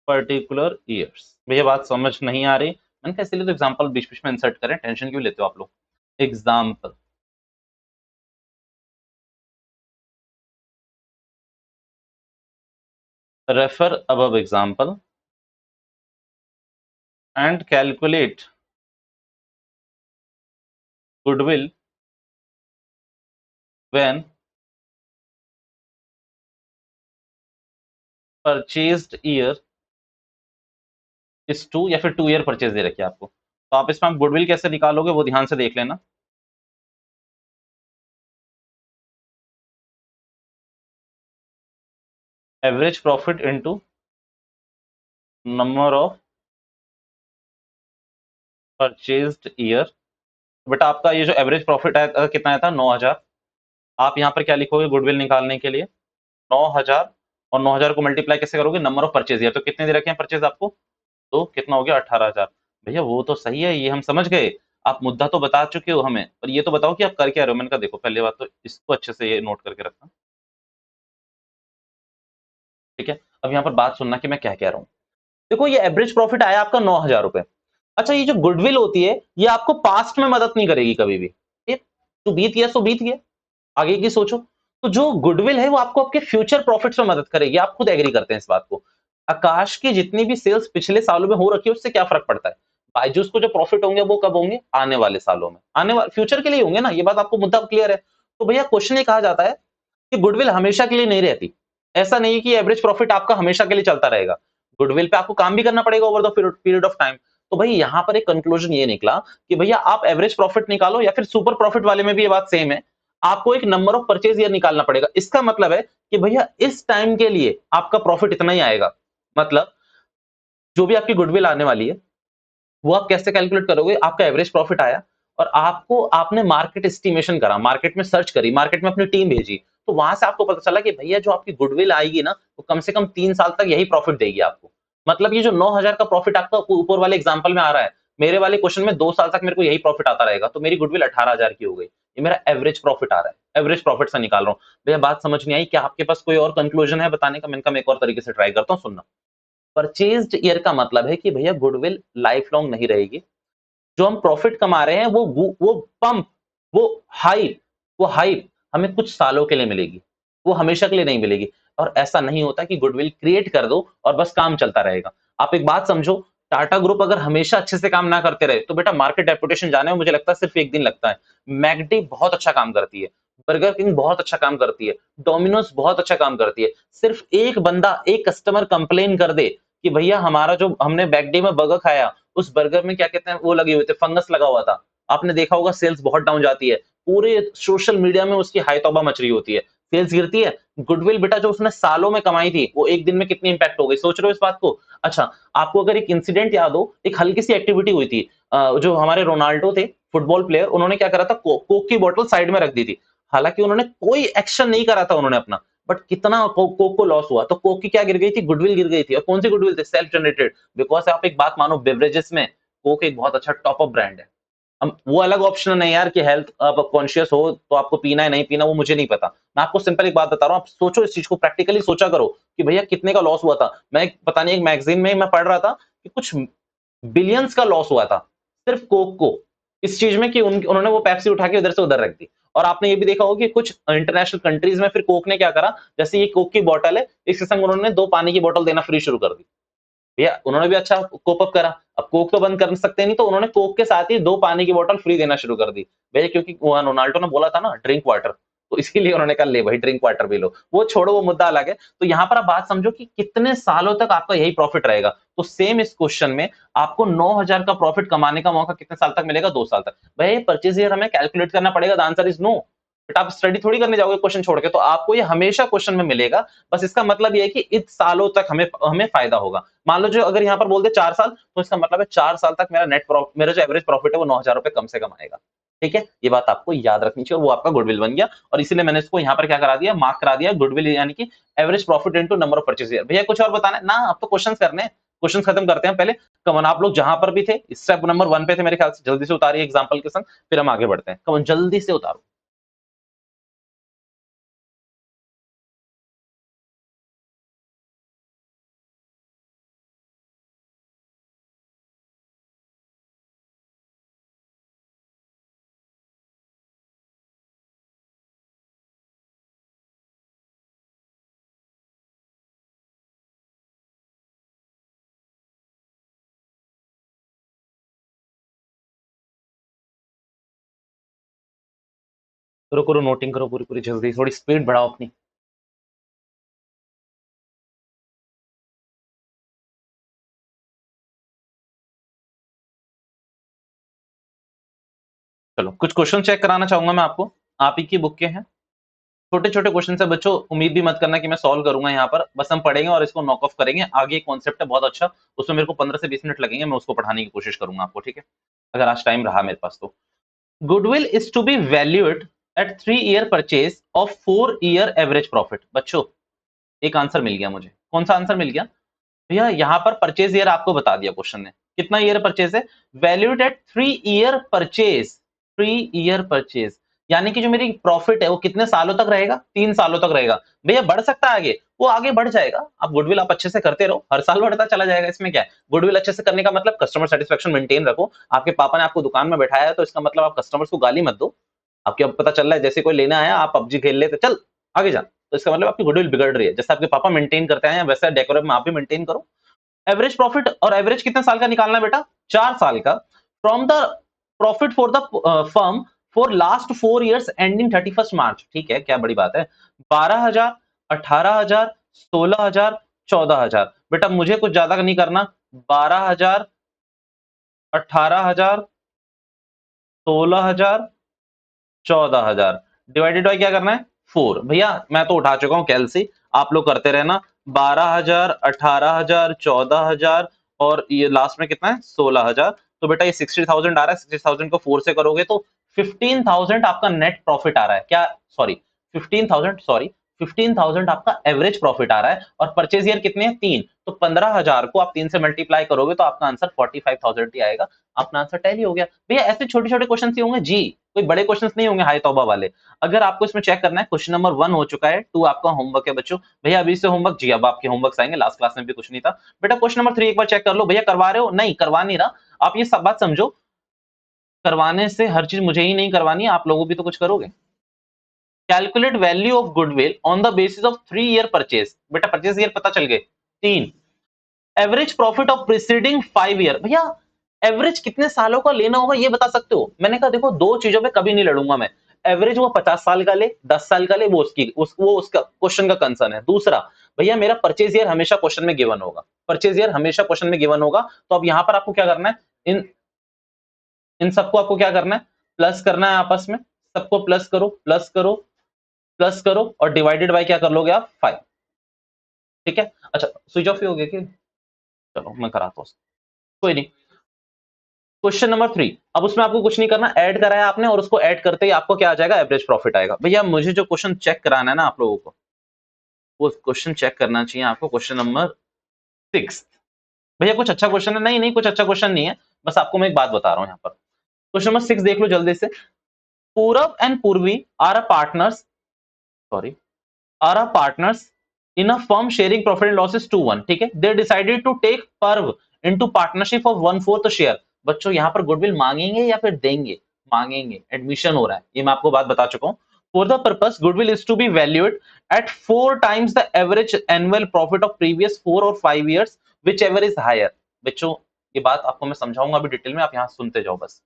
[SPEAKER 1] particular years. भैया बात समझ नहीं आ रही? मैंने कहा इसलिए तो एग्जांपल बीच बीच में इंसर्ट करें, टेंशन क्यों लेते हो आप लोग? Example, refer above example and calculate goodwill when purchased year is 2, या फिर 2 ईयर परचेज दे रखी है आपको, तो आप इसमें गुडविल कैसे निकालोगे वो ध्यान से देख लेना। Average profit into number of purchased year. बेटा आपका ये जो एवरेज प्रॉफिट है कितना आया था? 9,000। आप यहाँ पर क्या लिखोगे गुडविल निकालने के लिए? 9,000, और 9,000 को मल्टीप्लाई कैसे करोगे? नंबर ऑफ परचेज ईयर, तो कितने दे रखे हैं परचेज आपको? तो कितना हो गया? 18,000। भैया वो तो सही है, ये हम समझ गए, आप मुद्दा तो बता चुके हो हमें, पर ये तो बताओ कि आप कर क्या रहे हो। मैंने कहा देखो पहले बात तो इसको अच्छे से ये नोट करके रखना, ठीक है। अब यहाँ पर बात सुनना कि मैं क्या कह रहा हूँ। देखो ये एवरेज प्रॉफिट आया आपका 9,000 रुपए। अच्छा ये जो गुडविल होती है ये आपको पास्ट में मदद नहीं करेगी कभी भी, ठीक? तो बीत गया सो बीत गया, आगे की सोचो। तो जो गुडविल है वो आपको आपके फ्यूचर प्रॉफिट्स में मदद करेगी, आप खुद एग्री करते हैं इस बात को। आकाश की जितनी भी सेल्स पिछले सालों में हो रखी है उससे क्या फर्क पड़ता है? बायजूस को जो प्रॉफिट होंगे वो कब होंगे? आने वाले सालों में, आने वाले फ्यूचर के लिए होंगे ना, ये बात आपको मुद्दा क्लियर है। तो भैया क्वेश्चन ये कहा जाता है कि गुडविल हमेशा के लिए नहीं रहती। ऐसा नहीं है कि एवरेज प्रॉफिट आपका हमेशा के लिए चलता रहेगा, गुडविल पे आपको काम भी करना पड़ेगा over the period of time. तो भाई यहाँ पर एक कंक्लूजन ये निकला कि भैया आप एवरेज प्रॉफिट निकालो या फिर सुपर प्रॉफिट वाले में भी ये बात सेम है, आपको एक नंबर ऑफ परचेज ईयर निकालना पड़ेगा। इसका मतलब है कि भैया इस टाइम के लिए आपका प्रॉफिट इतना ही आएगा। मतलब जो भी आपकी गुडविल आने वाली है वो आप कैसे कैलकुलेट करोगे? आपका एवरेज प्रॉफिट आया और आपको आपने मार्केट एस्टिमेशन करा, मार्केट में सर्च करी, मार्केट में अपनी टीम भेजी, तो वहां से आपको पता चला कि भैया जो आपकी गुडविल आएगी ना वो कम से कम 3 साल तक यही प्रॉफिट देगी आपको। मतलब ये जो 9,000 का प्रॉफिट आपका ऊपर वाले एग्जाम्पल में आ रहा है, मेरे वाले क्वेश्चन में 2 साल तक मेरे को यही प्रॉफिट आता रहेगा, तो मेरी गुडविल 18,000 की हो गई। ये मेरा एवरेज प्रॉफिट आ रहा है, एवरेज प्रॉफिट से निकाल रहा हूँ। भैया बात समझ नहीं आई? क्या आपके पास कोई और कंक्लूजन है बताने का? मैंने कहा मैं एक और तरीके से ट्राई करता हूँ, सुनना। परचेज्ड ईयर का मतलब है कि भैया गुडविल लाइफ लॉन्ग नहीं रहेगी। जो हम प्रॉफिट कमा रहे हैं वो पंप, वो हाइप, वो हाइप हमें कुछ सालों के लिए मिलेगी, वो हमेशा के लिए नहीं मिलेगी। और ऐसा नहीं होता कि गुडविल क्रिएट कर दो और बस काम चलता रहेगा। आप एक बात समझो, टाटा ग्रुप अगर हमेशा अच्छे से काम ना करते रहे तो बेटा मार्केट रेपुटेशन जाने में मुझे लगता है सिर्फ एक दिन लगता है। मैकडी बहुत अच्छा काम करती है, बर्गर किंग बहुत अच्छा काम करती है, डोमिनोज बहुत अच्छा काम करती है। सिर्फ एक बंदा, एक कस्टमर कंप्लेन कर दे कि भैया हमारा जो हमने बैकडे में बर्गर खाया उस बर्गर में क्या कहते हैं वो लगे हुए थे, फंगस लगा हुआ था। आपने देखा होगा सेल्स बहुत डाउन जाती है, पूरे सोशल मीडिया में उसकी हाय तौबा मच रही होती है, सेल्स गिरती है। गुडविल बेटा जो उसने सालों में कमाई थी वो एक दिन में कितनी इंपैक्ट हो गई, सोच रहे हो इस बात को? अच्छा आपको अगर एक इंसिडेंट याद हो, एक हल्की सी एक्टिविटी हुई थी, जो हमारे रोनाल्डो थे फुटबॉल प्लेयर, उन्होंने क्या करा था, कोक की बोतल साइड में रख दी थी। हालांकि उन्होंने कोई एक्शन नहीं करा था उन्होंने अपना, बट कितना कोक को लॉस हुआ। तो कोक की क्या गिर गई थी? गुडविल गिर गई थी। और कौन सी गुडविल थी? Self generated. बिकॉज आप एक बात मानो, बेवरेजेस में कोक एक बहुत अच्छा टॉप अप ब्रांड है। वो अलग ऑप्शन है यार कि हेल्थ आप कॉन्शियस हो तो आपको पीना है नहीं पीना, वो मुझे नहीं पता। मैं आपको सिंपल एक बात बता रहा हूँ, आप सोचो इस चीज को, प्रैक्टिकली सोचा करो कि भैया कितने का लॉस हुआ था। पता नहीं एक मैगजीन में मैं पढ़ रहा था कि कुछ बिलियंस का लॉस हुआ था सिर्फ कोक को, इस चीज में कि उन्होंने वो पेप्सी उठा के इधर से उधर रख दी। और आपने ये भी देखा होगा कि कुछ इंटरनेशनल कंट्रीज में फिर कोक ने क्या करा, जैसे ये कोक की बॉटल है, इसके संग उन्होंने 2 पानी की बॉटल देना फ्री शुरू कर दी। भैया उन्होंने भी अच्छा कोप अप करा। अब कोक तो बंद कर सकते नहीं, तो उन्होंने कोक के साथ ही 2 पानी की बोतल फ्री देना शुरू कर दी। भैया क्योंकि वो रोनाल्डो ने बोला था ना ड्रिंक वाटर, तो इसीलिए उन्होंने कहा ले भाई ड्रिंक वाटर भी लो। वो छोड़ो, वो मुद्दा अलग है। तो यहाँ पर आप बात समझो कि कितने सालों तक आपका यही प्रॉफिट रहेगा। तो सेम इस क्वेश्चन में आपको 9,000 का प्रॉफिट कमाने का मौका कितने साल तक मिलेगा? 2 साल तक। भैया ये परचेज ईयर हमें कैलकुलेट करना पड़ेगा, the answer is no. But आप स्टडी थोड़ी करने जाओगे क्वेश्चन छोड़ के, तो आपको ये हमेशा क्वेश्चन में मिलेगा। बस इसका मतलब ये है कि इस सालों तक हमें हमें फायदा होगा। मान लो जो अगर यहाँ पर बोल दे 4 साल, तो इसका मतलब है 4 साल तक मेरा जो एवरेज प्रॉफिट है वो 9,000 रुपए कम से कम आएगा। ठीक है? ये बात आपको याद रखनी चाहिए और वो आपका गुडविल बन गया। और इसीलिए मैंने इसको यहाँ पर क्या करा दिया, मार्क करा दिया गुडविल, यानी कि average profit into number of purchase year. भैया कुछ और बताना है? ना, अब तो क्वेश्चंस करने हैं। क्वेश्चंस खत्म करते हैं पहले। कमन आप लोग जहां पर भी थे, स्टेप नंबर 1 पे थे मेरे ख्याल से, जल्दी से उतारिए एग्जांपल के संग, फिर हम आगे बढ़ते हैं। कमन जल्दी से उतारो। करो करो, नोटिंग करो पूरी पूरी, जल्दी थोड़ी स्पीड बढ़ाओ अपनी। चलो कुछ क्वेश्चन चेक कराना चाहूंगा मैं आपको, आप ही की बुक के हैं। छोटे छोटे क्वेश्चन है बच्चों, उम्मीद भी मत करना कि मैं सॉल्व करूंगा यहाँ पर, बस हम पढ़ेंगे और इसको नॉक ऑफ करेंगे। आगे कॉन्सेप्ट है बहुत अच्छा, उसमें मेरे को 15 से 20 मिनट लगेंगे, मैं उसको पढ़ाने की कोशिश करूंगा आपको, ठीक है, अगर आज टाइम रहा मेरे पास तो। Goodwill is to be valued at 3 year purchase of 4 year average profit. बच्चों एक आंसर मिल गया मुझे, कौन सा आंसर मिल गया भैया? यहाँ पर परचेज ईयर आपको बता दिया क्वेश्चन ने, कितना ईयर परचेज है, valued at 3 year purchase, 3 year purchase, यानी कि जो मेरी प्रॉफिट है वो कितने सालों तक रहेगा? 3 सालों तक रहेगा। भैया बढ़ सकता है आगे, वो आगे बढ़ जाएगा। आप गुडविल आप अच्छे से करते रहो, हर साल बढ़ता चला जाएगा, इसमें क्या है। गुडविल अच्छे से करने का मतलब कस्टमर सेटिस्फेक्शन मेंटेन रखो। आपके पापा ने आपको दुकान में बैठाया है, तो इसका मतलब आप कस्टमर्स को गाली मत दो। आपको अब पता चल रहा है जैसे कोई लेने आया, आप पबजी खेल लेते चल आगे जा, तो इसका मतलब आपकी गुडविल बिगड़ रही है। जैसे आपके पापा मेंटेन करते हैं वैसा डेकोरम आप भी मेंटेन करो। एवरेज प्रॉफिट, और एवरेज कितने साल का निकालना है बेटा? 4 साल का। From the profit for the firm for last 4 years ending 31 मार्च। ठीक है, क्या बड़ी बात है। 12,000, 18,000, 16,000, 14,000। बेटा मुझे कुछ ज्यादा नहीं करना, 12,000, 18,000, 16,000, 14,000 डिवाइडेड बाय क्या करना है? 4। भैया मैं तो उठा चुका हूं कैलसी, आप लोग करते रहना। 12,000, 18,000, 14,000 और ये लास्ट में कितना है? 16,000। तो बेटा ये 60,000 आ रहा है, 60,000 को 4 से करोगे तो 15,000 आपका नेट प्रॉफिट आ रहा है। क्या, सॉरी 15,000, सॉरी 15,000 आपका एवरेज प्रॉफिट आ रहा है। और परचेज ईयर कितने हैं? 3। तो 15,000 को आप 3 से मल्टीप्लाई करोगे तो आपका आंसर 45,000 ही आएगा। अपना आंसर टैली हो गया। भैया ऐसे छोटे छोटे क्वेश्चन ही होंगे जी, कोई बड़े क्वेश्चंस नहीं होंगे हाय तौबा वाले। अगर आपको इसमें चेक करना है, क्वेश्चन नंबर 1 हो चुका है, 2 आपका होमवर्क है बच्चों। भैया अभी से होमवर्क, जी अब आपके होमवर्क आएंगे, लास्ट क्लास में भी कुछ नहीं था। बेटा क्वेश्चन नंबर 3 एक बार चेक कर लो। भैया करवा रहे हो? नहीं करवा नहीं रहा। आप ये सब बात समझो, करवाने से हर चीज मुझे ही नहीं करवानी है, आप लोगों भी तो कुछ करोगे। Calculate value of goodwill on the basis of 3 year purchase. बेटा परचेज ईयर पता चल गए 3। Average profit of preceding 5 year. भैया एवरेज कितने सालों का लेना होगा ये बता सकते हो? मैंने कहा देखो दो चीजों पे कभी नहीं लड़ूंगा मैं। एवरेज वो 50 साल का ले, 10 साल का ले, वो उसका क्वेश्चन का कंसर्न है। दूसरा, भैया मेरा परचेज ईयर हमेशा क्वेश्चन में गिवन होगा, परचेज ईयर हमेशा क्वेश्चन में गिवन होगा। तो अब यहां पर आपको क्या करना है, इन इन सबको आपको क्या करना है, प्लस करना है आपस में। सबको प्लस करो, प्लस करो, प्लस करो और डिवाइडेड बाय क्या कर लोगे आप? 5। ठीक है। अच्छा स्विच ऑफ ही हो गया कि? चलो मैं कराता हूँ, कोई नहीं। क्वेश्चन नंबर 3, अब उसमें आपको कुछ नहीं करना, ऐड कराया आपने और उसको ऐड करते ही आपको क्या आ जाएगा? एवरेज प्रॉफिट आएगा। भैया मुझे जो क्वेश्चन चेक कराना है ना आप लोगों को, वो क्वेश्चन चेक करना चाहिए आपको, क्वेश्चन नंबर 6। भैया कुछ अच्छा क्वेश्चन है? नहीं नहीं कुछ अच्छा क्वेश्चन नहीं है, बस आपको मैं एक बात बता रहा हूं यहाँ पर। क्वेश्चन नंबर 6 देख लो जल्दी से। Purab and Purvi are a partners, sorry, are a partners in a firm sharing profit and losses 2-1, ठीक है। They decided to take Parv into partnership of 1/4 share. बच्चों यहाँ पर गुडविल मांगेंगे या फिर देंगे? मांगेंगे, एडमिशन हो रहा है, ये मैं आपको बात बता चुका हूं। For the purpose goodwill is to be valued at 4 times the average annual profit of previous 4 और 5 years whichever is higher. बच्चों ये बात आपको मैं समझाऊंगा अभी डिटेल में, आप यहाँ सुनते जाओ बस।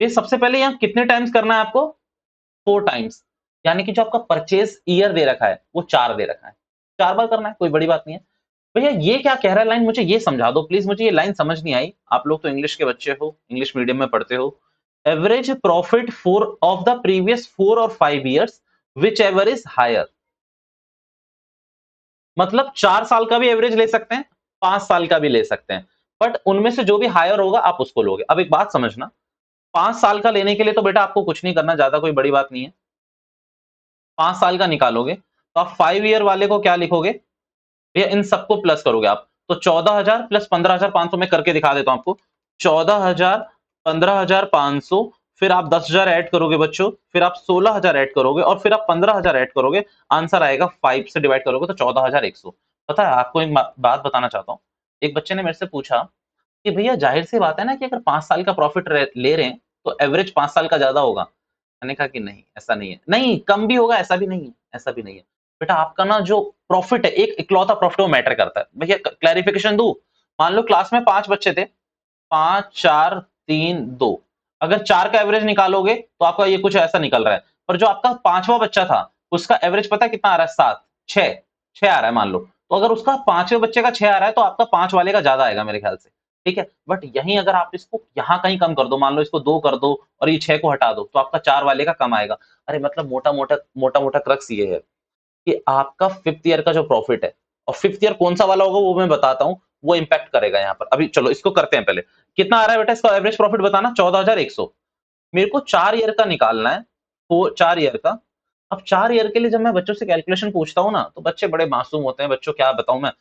[SPEAKER 1] ये सबसे पहले यहाँ कितने टाइम्स करना है आपको? 4 टाइम्स, यानी कि जो आपका परचेज ईयर दे रखा है वो 4 दे रखा है, 4 बार करना है, कोई बड़ी बात नहीं है। भैया ये क्या कह रहा है लाइन, मुझे ये समझा दो प्लीज, मुझे ये लाइन समझ नहीं आई। आप लोग तो इंग्लिश के बच्चे हो, इंग्लिश मीडियम में पढ़ते हो। Average profit for of the previous 4 और 5 years whichever is higher, मतलब 4 साल का भी एवरेज ले सकते हैं, 5 साल का भी ले सकते हैं, बट उनमें से जो भी हायर होगा आप उसको लोगे। अब एक बात समझना, 5 साल का लेने के लिए तो बेटा आपको कुछ नहीं करना, ज्यादा कोई बड़ी बात नहीं है। 5 साल का निकालोगे तो आप 5 ईयर वाले को क्या लिखोगे भैया, इन सबको प्लस करोगे आप, तो 14,000 प्लस 15,500 में करके दिखा देता हूं आपको। 14,000, 15,500, फिर आप 10,000 ऐड करोगे बच्चों, फिर आप 16,000 ऐड करोगे और फिर आप 15,000 ऐड करोगे। आंसर आएगा 5 से डिवाइड करोगे तो 14,100। पता है आपको एक बात बताना चाहता हूँ। एक बच्चे ने मेरे से पूछा कि भैया जाहिर सी बात है ना कि अगर 5 साल का प्रॉफिट ले रहे हैं तो एवरेज 5 साल का ज्यादा होगा। मैंने कहा कि नहीं, ऐसा नहीं है, नहीं कम भी होगा, ऐसा भी नहीं है, ऐसा भी नहीं है। बेटा आपका ना जो प्रॉफिट है, एक इकलौता प्रॉफिट, वो मैटर करता है। भैया क्लैरिफिकेशन दूं, मान लो क्लास में 5 बच्चे थे, 5 4 3 2, अगर 4 का एवरेज निकालोगे तो आपका ये कुछ ऐसा निकल रहा है, पर जो आपका 5वां बच्चा था उसका एवरेज पता है कितना आ रहा है? 7 6 6 आ रहा है मान लो। तो अगर उसका 5वें बच्चे का 6 आ रहा है तो आपका 5 वाले का ज्यादा आएगा मेरे ख्याल से, ठीक है। बट यहीं अगर आप इसको यहाँ कहीं कम कर दो, मान लो इसको 2 कर दो और ये 6 को हटा दो, तो आपका 4 वाले का कम आएगा। अरे मतलब मोटा मोटा क्रक्स ये है कि आपका 5th ईयर का जो प्रॉफिट है, और 5th ईयर कौन सा वाला होगा वो मैं बताता हूँ, वो इंपैक्ट करेगा यहाँ पर। अभी चलो इसको करते हैं पहले। कितना आ रहा है बेटा इसका एवरेज प्रॉफिट बताना? 14,100। मेरे को 4 ईयर का निकालना है, वो 4 ईयर का। अब 4 ईयर के लिए जब मैं बच्चों से कैलकुलेशन पूछता हूँ ना, तो बच्चे बड़े मासूम होते हैं बच्चों, क्या बताऊं मैं।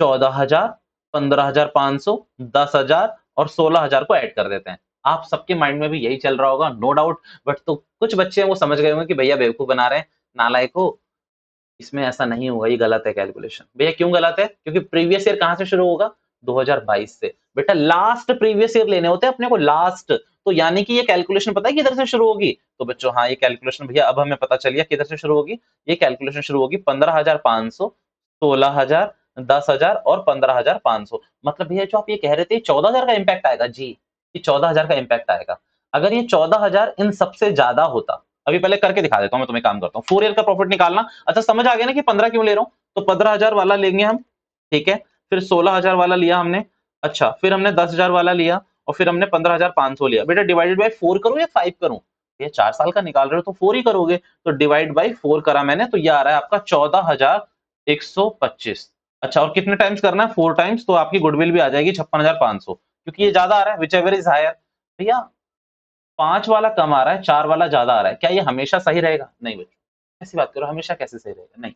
[SPEAKER 1] 14,000, 15,500, 10,000 और 16,000 को ऐड कर देते हैं। आप सबके माइंड में भी यही चल रहा होगा नो डाउट। बट तो कुछ बच्चे हैं वो समझ गए होंगे कि भैया बेवकूफ बना रहे हैं, नालायक हो, इसमें ऐसा नहीं होगा, ये गलत है कैलकुलेशन। भैया क्यों गलत है? क्योंकि प्रीवियस ईयर कहां से शुरू होगा? 2022 से। बेटा लास्ट प्रीवियस ईयर लेने होते हैं अपने को, लास्ट। तो यानी कि ये कैलकुलेशन पता है किधर से शुरू होगी? तो बच्चों हाँ, ये कैलकुलेशन भैया अब हमें पता चल गया किधर से शुरू होगी। ये कैलकुलेशन शुरू होगी 15,500, 16,000, 10,000 और 15,500। मतलब भैया जो आप ये कह रहे थे 14,000 का इम्पैक्ट आएगा जी, ये 14,000 का इम्पैक्ट आएगा। अगर ये 14,000 इन सबसे ज्यादा होता, अभी पहले करके दिखा देता हूं मैं तुम्हें, काम करता हूँ। 4 ईयर का प्रॉफिट निकालना, अच्छा समझ आ गया ना कि 15 क्यों ले रहा हूँ? तो 15,000 वाला लेंगे हम, ठीक है। फिर 16,000 वाला लिया हमने, अच्छा फिर हमने 10,000 वाला लिया और फिर हमने 15,500 लिया। बेटा डिवाइडेड बाय 4 करूं या 5 करूं? ये 4 साल का निकाल रहे हो तो 4 ही करोगे, तो डिवाइड बाय 4 करा मैंने, तो ये आ रहा है आपका 14,125। अच्छा और कितने टाइम्स करना है? 4 टाइम्स, तो आपकी गुडविल भी आ जाएगी 56,500, क्योंकि ये ज्यादा आ रहा है, विच एवर इज हायर। भैया 5 वाला कम आ रहा है, 4 वाला ज्यादा आ रहा है, क्या ये हमेशा सही रहेगा? नहीं बच्चों, ऐसी बात करो, हमेशा कैसे सही रहेगा? नहीं,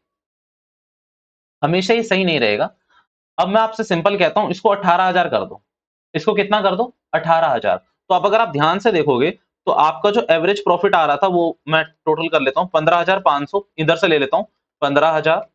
[SPEAKER 1] हमेशा ही सही नहीं रहेगा। अब मैं आपसे सिंपल कहता हूं, इसको 18,000 कर दो, इसको कितना कर दो? 18,000। तो अब अगर आप ध्यान से देखोगे तो आपका जो एवरेज प्रॉफिट आ रहा था वो मैं टोटल कर लेता हूं, 15,500 इधर से ले लेता हूं, 15,000,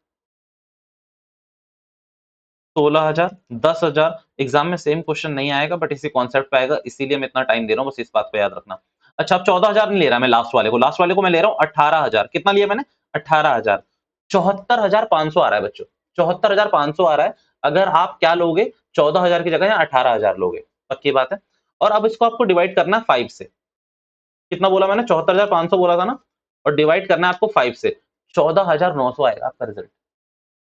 [SPEAKER 1] 16,000, 10,000। एग्जाम में सेम क्वेश्चन नहीं आएगा बट इसी कॉन्सेप्ट पे आएगा, इसीलिए मैं इतना टाइम दे रहा हूं, बस इस बात को याद रखना। अच्छा अब 14,000 नहीं ले रहा मैं लास्ट वाले को, लास्ट वाले को मैं ले रहा हूं 18,000। कितना लिया मैंने? 18,000। 74,500 आ रहा है बच्चों, 74,500 आ रहा है। अगर आप क्या लोगे, 14,000 की जगह 18,000 लोगे, पक्की बात है। और अब इसको आपको डिवाइड करना है 5 से। कितना बोला मैंने? 74,500 बोला था ना, और डिवाइड करना है आपको 5 से। 14,900 आएगा आपका रिजल्ट।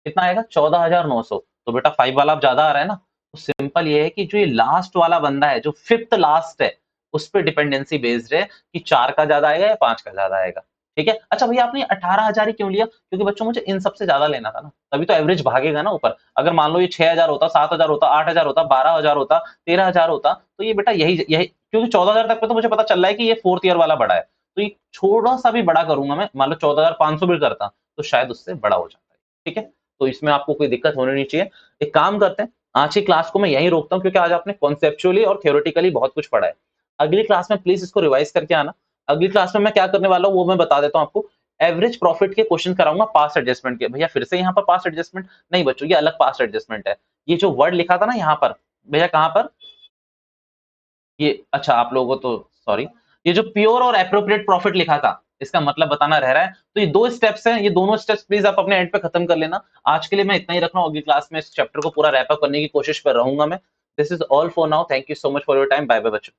[SPEAKER 1] कितना आएगा? 14,900। तो बेटा 5 वाला अब ज्यादा आ रहा है ना, तो सिंपल ये है कि जो ये लास्ट वाला बंदा है, जो 5th लास्ट है, उस पे डिपेंडेंसी बेस्ड है कि 4 का ज्यादा आएगा या 5 का ज्यादा आएगा, ठीक है। अच्छा भैया आपने 18,000 ही क्यों लिया? क्योंकि बच्चों मुझे इन सबसे ज्यादा लेना था ना, तभी तो एवरेज भागेगा ना ऊपर। अगर मान लो ये 6,000 होता, 7,000 होता, 8,000 होता, 12,000 होता, 13,000 होता, तो ये बेटा यही यही, क्योंकि 14,000 तक पे तो मुझे पता चल रहा है कि ये 4th ईयर वाला बड़ा है, तो ये थोड़ा सा भी बड़ा करूंगा मैं, मान लो 14,500 भी करता तो शायद उससे बड़ा हो जाता है, ठीक है। तो इसमें आपको कोई दिक्कत होनी नहीं चाहिए। एक काम करते हैं, आज की क्लास को मैं यहीं रोकता हूं, क्योंकि आज आपने कॉन्सेप्चुअली और थ्योरेटिकली बहुत कुछ पढ़ा है। अगली क्लास में प्लीज इसको रिवाइज करके आना। अगली क्लास में मैं क्या करने वाला हूँ वो मैं बता देता हूँ आपको। एवरेज प्रॉफिट के क्वेश्चन कराऊंगा पास्ट एडजस्टमेंट के। भैया फिर से यहाँ पर पास्ट एडजस्टमेंट नहीं बच्चों, ये अलग पास्ट एडजस्टमेंट है। ये जो वर्ड लिखा था ना यहाँ पर, भैया कहाँ पर, ये अच्छा आप लोगों को तो सॉरी, ये जो प्योर और एप्रोप्रिएट प्रॉफिट लिखा था इसका मतलब बताना रह रहा है। तो ये दो स्टेप्स हैं, ये दोनों स्टेप्स प्लीज आप अपने एंड पे खत्म कर लेना। आज के लिए मैं इतना ही रख रहा हूँ, अगली क्लास में इस चैप्टर को पूरा रैप अप करने की कोशिश पर रहूंगा मैं। This is all for now, thank you so much for your time, bye bye बच्चों।